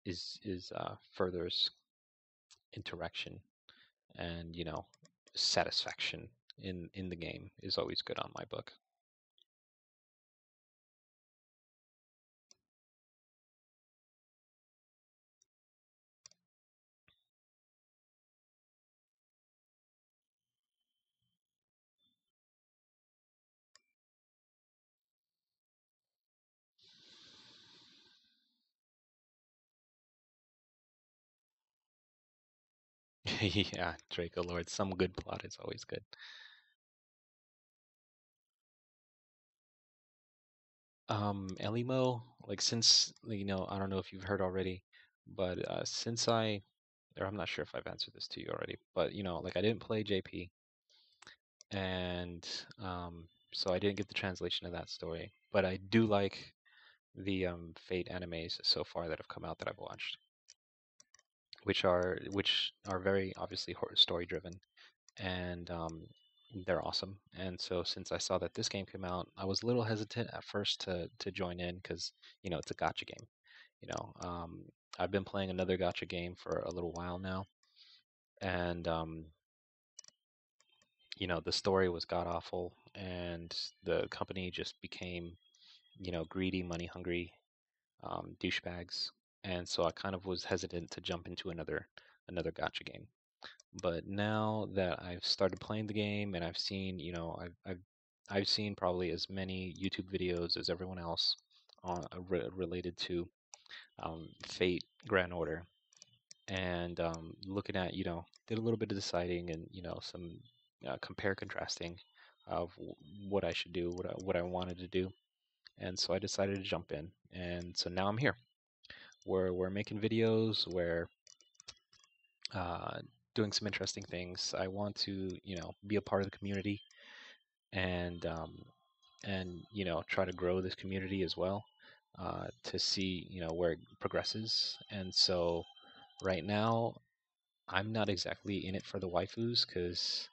is furthers interaction and satisfaction in the game is always good on my book. Yeah, Draco Lord. Some good plot is always good. Elimo, like since I don't know if you've heard already, but since or I'm not sure if I've answered this to you already, but like I didn't play JP, and so I didn't get the translation of that story. But I do like the Fate animes so far that have come out that I've watched, which are very obviously story driven, and they're awesome. And so since I saw that this game came out, I was a little hesitant at first to join in because it's a gotcha game. You know, um, I've been playing another gotcha game for a little while now, and the story was god awful, and the company just became greedy, money hungry douchebags, and so I kind of was hesitant to jump into another gotcha game. But now that I've started playing the game and I've seen, I've seen probably as many YouTube videos as everyone else related to Fate Grand Order, and looking at, did a little bit of deciding and some compare contrasting of what I should do, what I wanted to do, and so I decided to jump in, and so now I'm here. We're making videos. We're uh, doing some interesting things. I want to, be a part of the community and try to grow this community as well, to see where it progresses. And so right now, I'm not exactly in it for the waifus because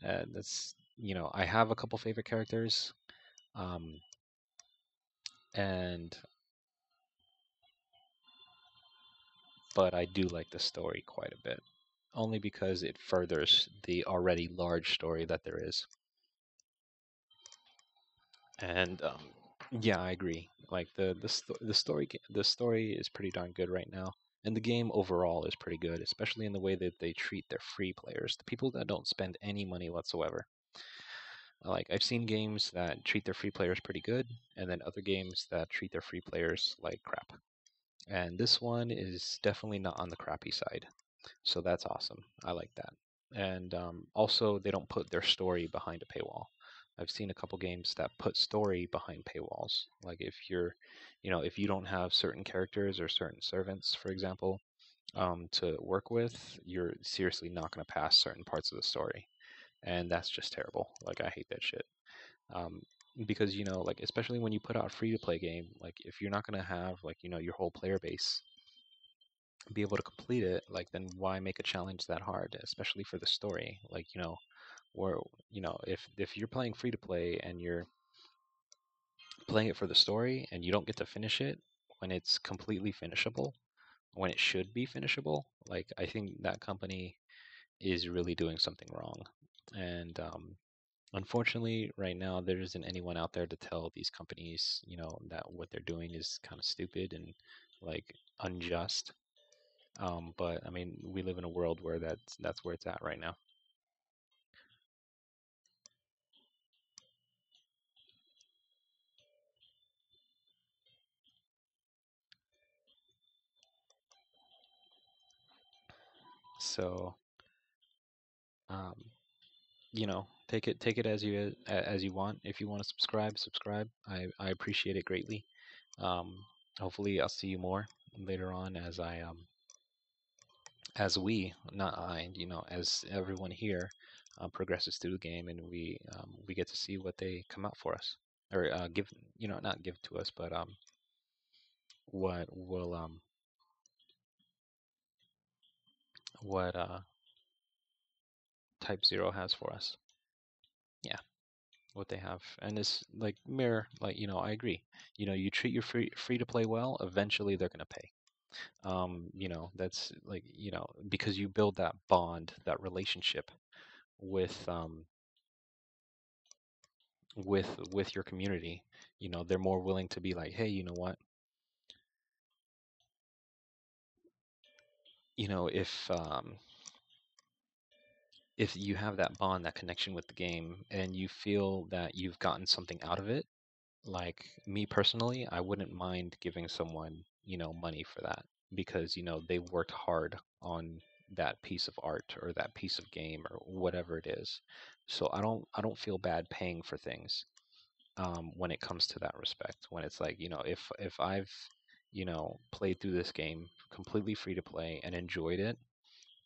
that's I have a couple favorite characters, um, and but I do like the story quite a bit, only because it furthers the already large story that there is. And yeah, I agree. Like the story is pretty darn good right now, and the game overall is pretty good, especially in the way that they treat their free players, the people that don't spend any money whatsoever. Like I've seen games that treat their free players pretty good, and then other games that treat their free players like crap. And this one is definitely not on the crappy side. So that's awesome. I like that. And also, they don't put their story behind a paywall. I've seen a couple games that put story behind paywalls. Like if you don't have certain characters or certain servants, for example, to work with, you're seriously not going to pass certain parts of the story. And that's just terrible. Like, I hate that shit. Um, because, like, especially when you put out a free to play game, like, if you're not going to have, like, your whole player base be able to complete it, like then why make a challenge that hard, especially for the story? Like, where if you're playing free to play and you're playing it for the story and you don't get to finish it when it's completely finishable, when it should be finishable, like I think that company is really doing something wrong. And unfortunately, right now there isn't anyone out there to tell these companies, that what they're doing is kind of stupid and like unjust. But I mean, we live in a world where that's where it's at right now. So, um, take it as you want. If you want to subscribe, subscribe. I appreciate it greatly. Um, hopefully, I'll see you more later on as I as we, not I, as everyone here progresses through the game, and we get to see what they come out for us, or give, not give to us, but what will what Type Zero has for us. Yeah, what they have, and it's like mirror, like I agree. You treat your free to play well, eventually they're gonna pay. That's like because you build that bond, that relationship with with your community. They're more willing to be like, hey, you know what, if you have that bond, that connection with the game, and you feel that you've gotten something out of it. Like me personally, I wouldn't mind giving someone, money for that, because, they worked hard on that piece of art or that piece of game or whatever it is. So I don't feel bad paying for things when it comes to that respect. When it's like, if I've, played through this game completely free to play and enjoyed it,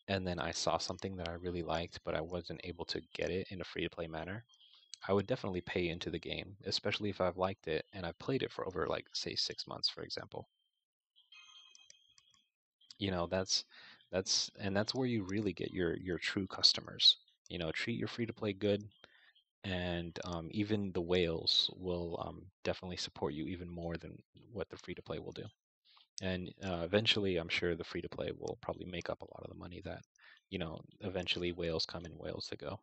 and then I saw something that I really liked, but I wasn't able to get it in a free to play manner, I would definitely pay into the game, especially if I've liked it and I've played it for over, like, say, 6 months, for example. That's where you really get your true customers. Treat your free to play good, and even the whales will definitely support you even more than what the free to play will do. And eventually, I'm sure the free to play will probably make up a lot of the money that, eventually whales come and whales to go.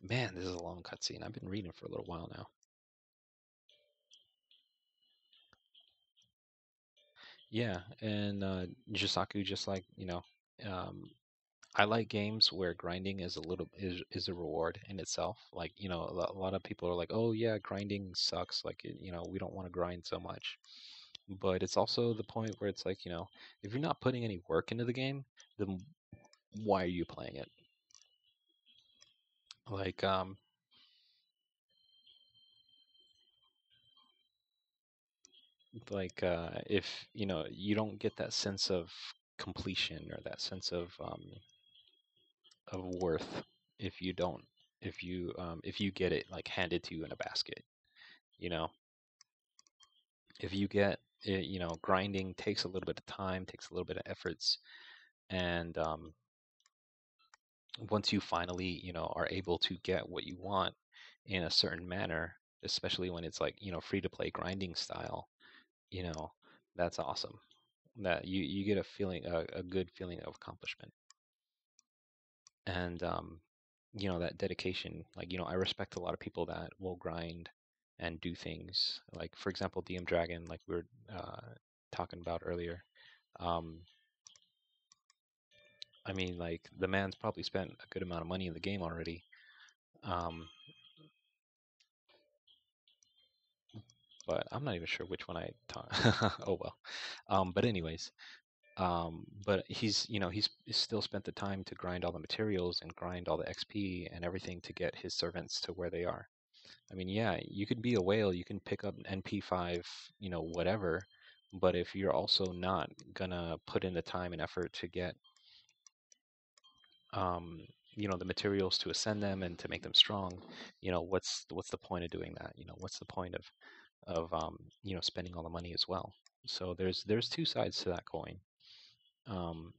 Man, this is a long cutscene. I've been reading for a little while now. Yeah, and Jisaku, just like, um, I like games where grinding is a reward in itself. Like, a lot of people are like, "Oh yeah, grinding sucks. Like, we don't want to grind so much." But it's also the point where it's like, if you're not putting any work into the game, then why are you playing it? Like, if you don't get that sense of completion or that sense of worth if you don't if you get it like handed to you in a basket. you know if you get it, grinding takes a little bit of time, takes a little bit of efforts, and once you finally are able to get what you want in a certain manner, especially when it's like free to play grinding style, you know that's awesome. That you get a feeling, a good feeling of accomplishment. And that dedication, like, I respect a lot of people that will grind and do things, like, for example, DM Dragon, like we were talking about earlier. um I mean, like, the man's probably spent a good amount of money in the game already. um but I'm not even sure which one I taught. Oh well. But anyways, but he's still spent the time to grind all the materials and grind all the XP and everything to get his servants to where they are. I mean, yeah, you could be a whale, you can pick up NP5, whatever, but if you're also not gonna put in the time and effort to get, um, the materials to ascend them and to make them strong, what's the point of doing that? What's the point of spending all the money as well? So there's two sides to that coin. Um,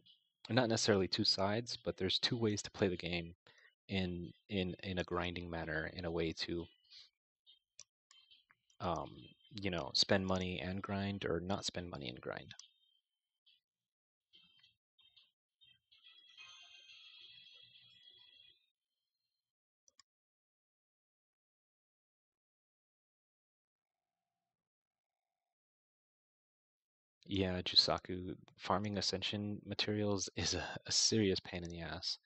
Not necessarily two sides, but there's two ways to play the game in a grinding manner, in a way to um, spend money and grind, or not spend money and grind. Yeah, Jusaku, farming ascension materials is a serious pain in the ass,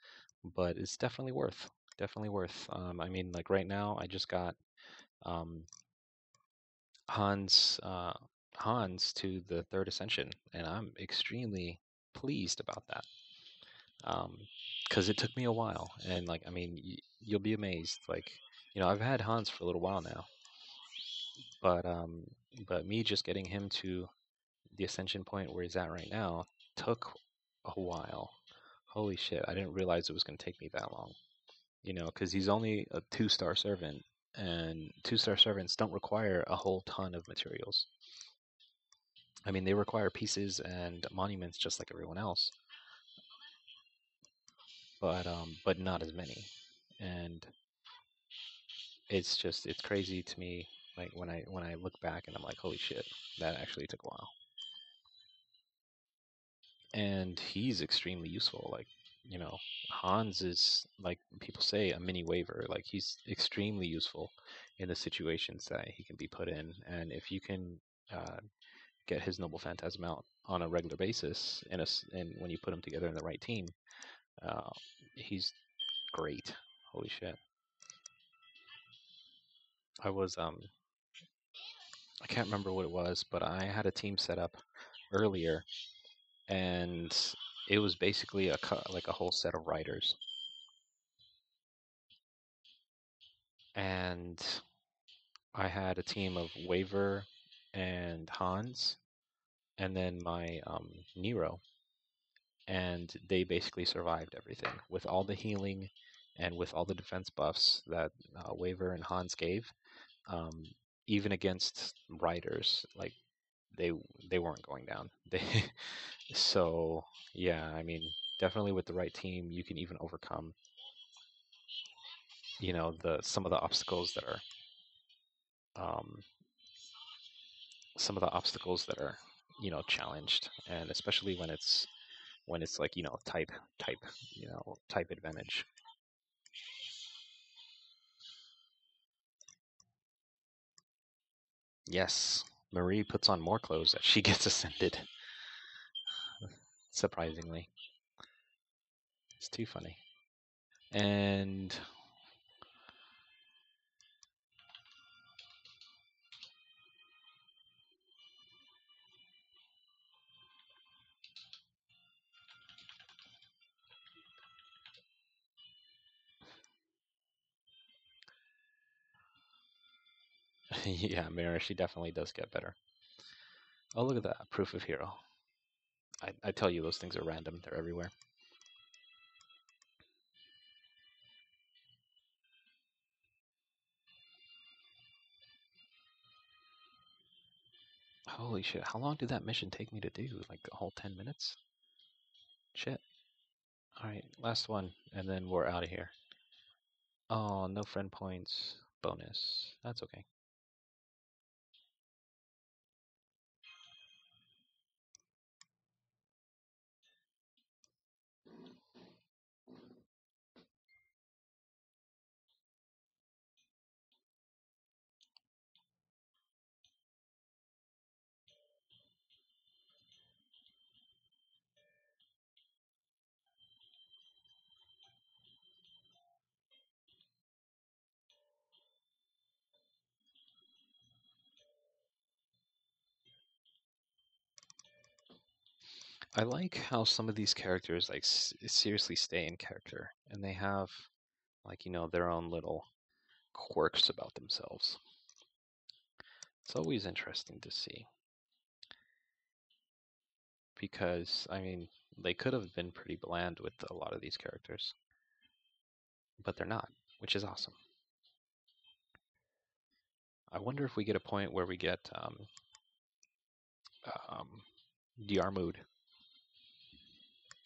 but it's definitely worth. Definitely worth. I mean, like right now, I just got um, Hans Hans to the third ascension, and I'm extremely pleased about that. Because it took me a while, and like, I mean, you'll be amazed. Like, I've had Hans for a little while now, but me just getting him to the ascension point where he's at right now took a while. Holy shit, I didn't realize it was going to take me that long. Because he's only a 2-star servant, and 2-star servants don't require a whole ton of materials. I mean, they require pieces and monuments just like everyone else, but not as many. And it's crazy to me, like when I look back and I'm like, holy shit, that actually took a while. And he's extremely useful. Like, Hans is, like people say, a mini waiver. Like, he's extremely useful in the situations that he can be put in. And if you can get his Noble Phantasm out on a regular basis, and when you put him together in the right team, uh, he's great. Holy shit. I was I can't remember what it was, but I had a team set up earlier, and it was basically like a whole set of riders. And I had a team of Waver and Hans, and then my Nero, and they basically survived everything with all the healing and with all the defense buffs that Waver and Hans gave. Um, Even against riders, like they weren't going down. They so yeah, I mean, definitely with the right team, you can even overcome the um, some of the obstacles that are challenged, and especially when it's like type advantage. Yes, Marie puts on more clothes as she gets ascended. Surprisingly, it's too funny. And yeah, Mira, she definitely does get better. Oh, look at that. Proof of hero. I tell you, those things are random. They're everywhere. Holy shit. How long did that mission take me to do? Like a whole 10 minutes? Shit. Alright, last one, and then we're out of here. Oh, no friend points. Bonus. That's okay. I like how some of these characters like seriously stay in character, and they have like their own little quirks about themselves. It's always interesting to see, because I mean they could have been pretty bland with a lot of these characters, but they're not, which is awesome. I wonder if we get a point where we get Diarmuid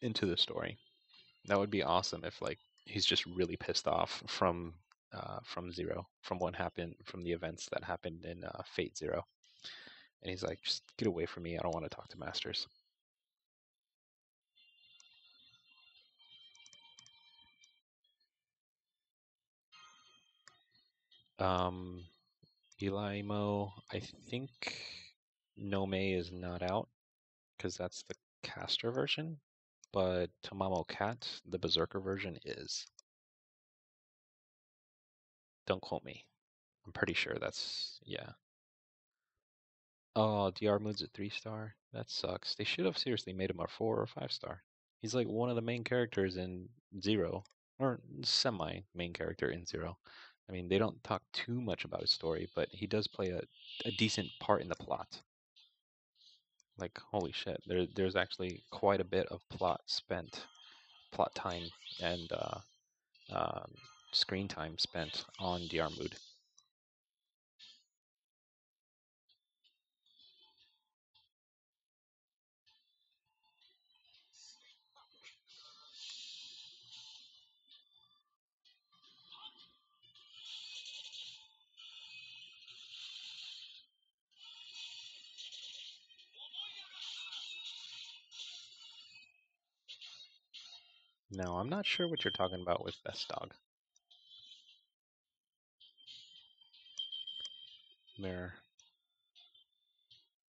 into the story. That would be awesome if like he's just really pissed off from Zero, from what happened, from the events that happened in Fate Zero, and he's like, just get away from me. I don't want to talk to Masters. Um, Elimo, I think Nome is not out because that's the caster version, but Tomamo Cat, the Berserker version, is. Don't quote me. I'm pretty sure that's, yeah. Oh, DR Mood's a 3-star? That sucks. They should have seriously made him a 4 or 5-star. He's like one of the main characters in Zero, or semi-main character in Zero. I mean, they don't talk too much about his story, but he does play a decent part in the plot. Like, holy shit, there's actually quite a bit of plot time, and um, screen time spent on Diarmuid. No, I'm not sure what you're talking about with Best Dog. Mirror.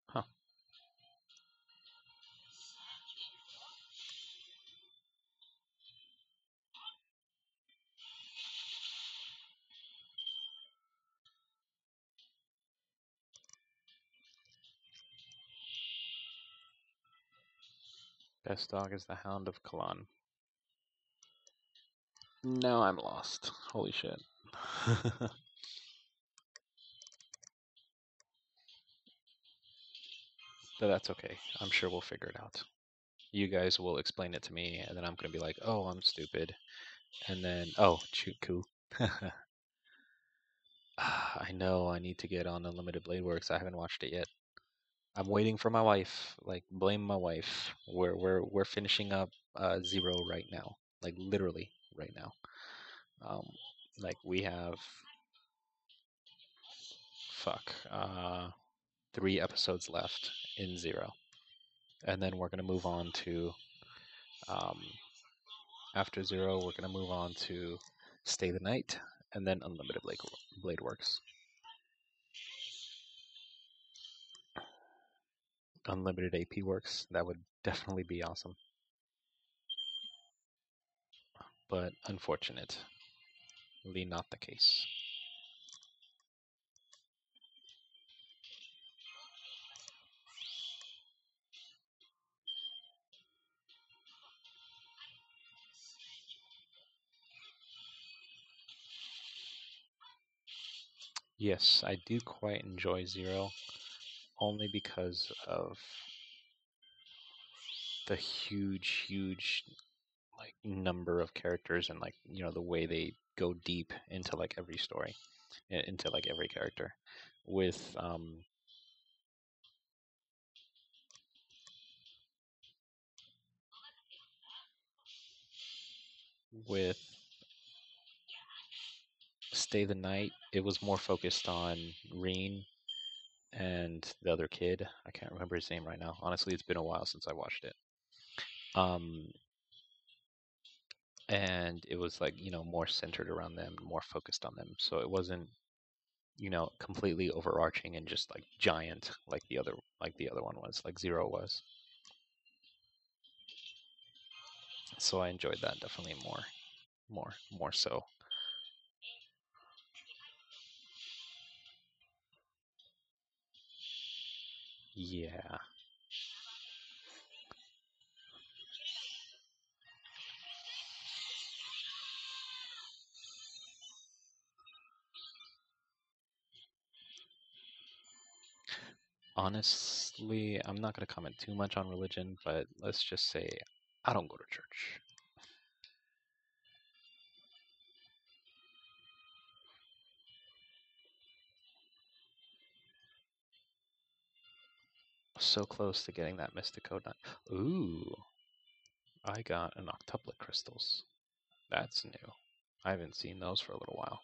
Huh. Best Dog is the Hound of Kalan. Now I'm lost. Holy shit. But that's okay. I'm sure we'll figure it out. You guys will explain it to me, and then I'm gonna be like, oh, I'm stupid. And then, oh, shoot, cool. I know I need to get on Unlimited Blade Works. I haven't watched it yet. I'm waiting for my wife. Like, blame my wife. We're finishing up Zero right now. Like, literally right now. Um, like we have fuck 3 episodes left in Zero, and then we're gonna move on to um, after Zero. We're gonna move on to Stay the Night, and then Unlimited Blade Works. Unlimited AP works. That would definitely be awesome. But unfortunately not the case. Yes, I do quite enjoy Zero, only because of the huge like number of characters, and like, you know, the way they go deep into like every story, into like every character. With with Stay the Night, it was more focused on Reen and the other kid. I can't remember his name right now. Honestly, it's been a while since I watched it. And it was like, you know, more centered around them, more focused on them. So it wasn't, you know, completely overarching and just like giant like the other one was, like Zero was. So I enjoyed that definitely more so. Yeah. Honestly, I'm not going to comment too much on religion, but let's just say I don't go to church. So close to getting that Mystico done. Ooh, I got an octuplet crystals. That's new. I haven't seen those for a little while.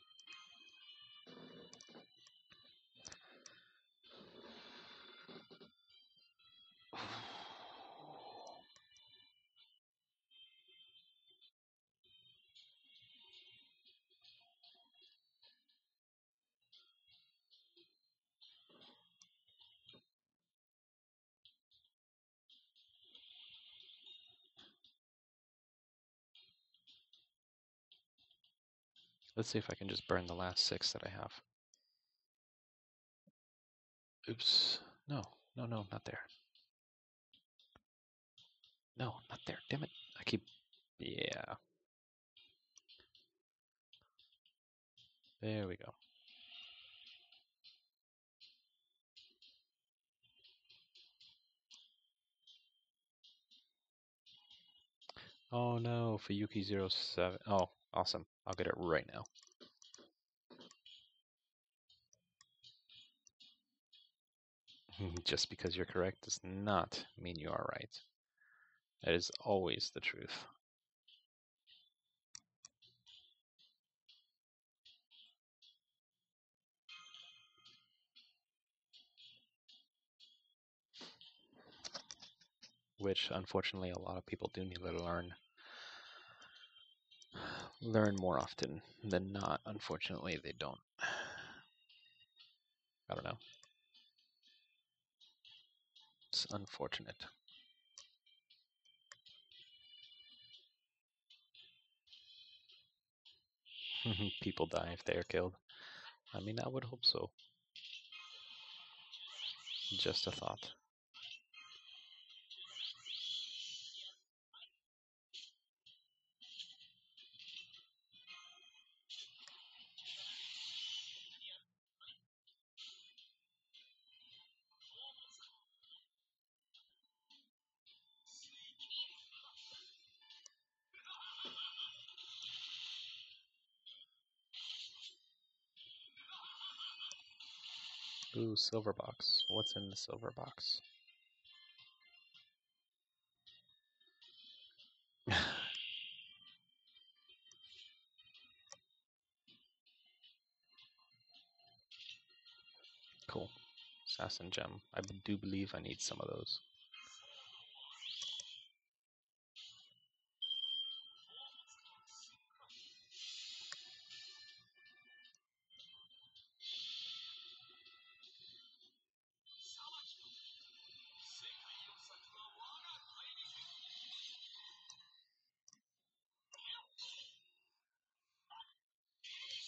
Let's see if I can just burn the last 6 that I have. Oops. No, not there. No, not there. Damn it. I keep... Yeah. There we go. Oh no, Fuyuki07. Oh, awesome. I'll get it right now. Just because you're correct does not mean you are right. That is always the truth. Which, unfortunately, a lot of people do need to learn more often than not. Unfortunately, they don't. I don't know. It's unfortunate. People die if they are killed. I mean, I would hope so. Just a thought. Ooh, silver box. What's in the silver box? Cool. Assassin gem. I do believe I need some of those.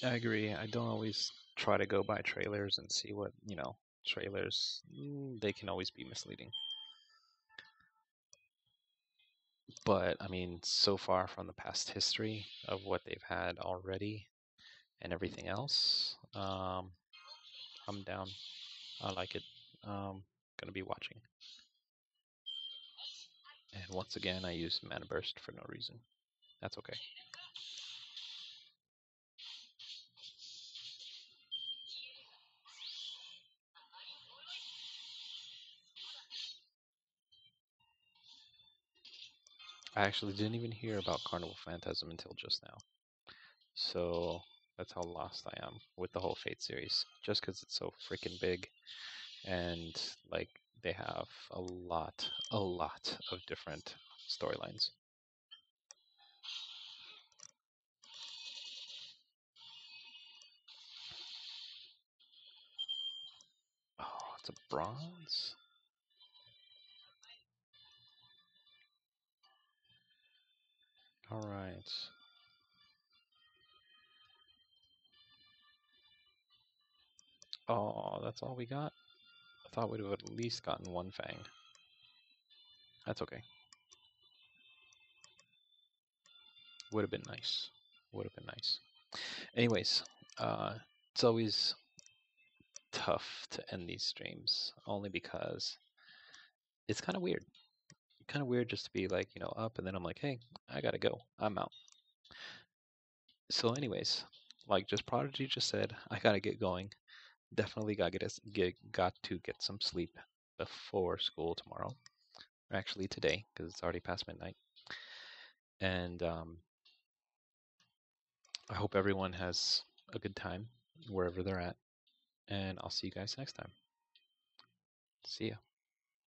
I agree. I don't always try to go by trailers and see what, trailers, they can always be misleading. But, I mean, so far from the past history of what they've had already and everything else, I'm down. I like it. Gonna be watching. And once again, I used Mana Burst for no reason. That's okay. I actually didn't even hear about Carnival Phantasm until just now. So that's how lost I am with the whole Fate series. Just because it's so freaking big and like they have a lot of different storylines. Oh, it's a bronze? Alright. Oh, that's all we got? I thought we'd have at least gotten one Fang. That's okay. Would have been nice. Would have been nice. Anyways, it's always tough to end these streams, only because it's kind of weird. Kind of weird just to be like, up, and then I'm like, hey, I gotta go. I'm out. So, anyways, like just Prodigy just said, I gotta get going. Definitely got to get some sleep before school tomorrow. Or actually today, because it's already past midnight. And I hope everyone has a good time wherever they're at. And I'll see you guys next time. See ya.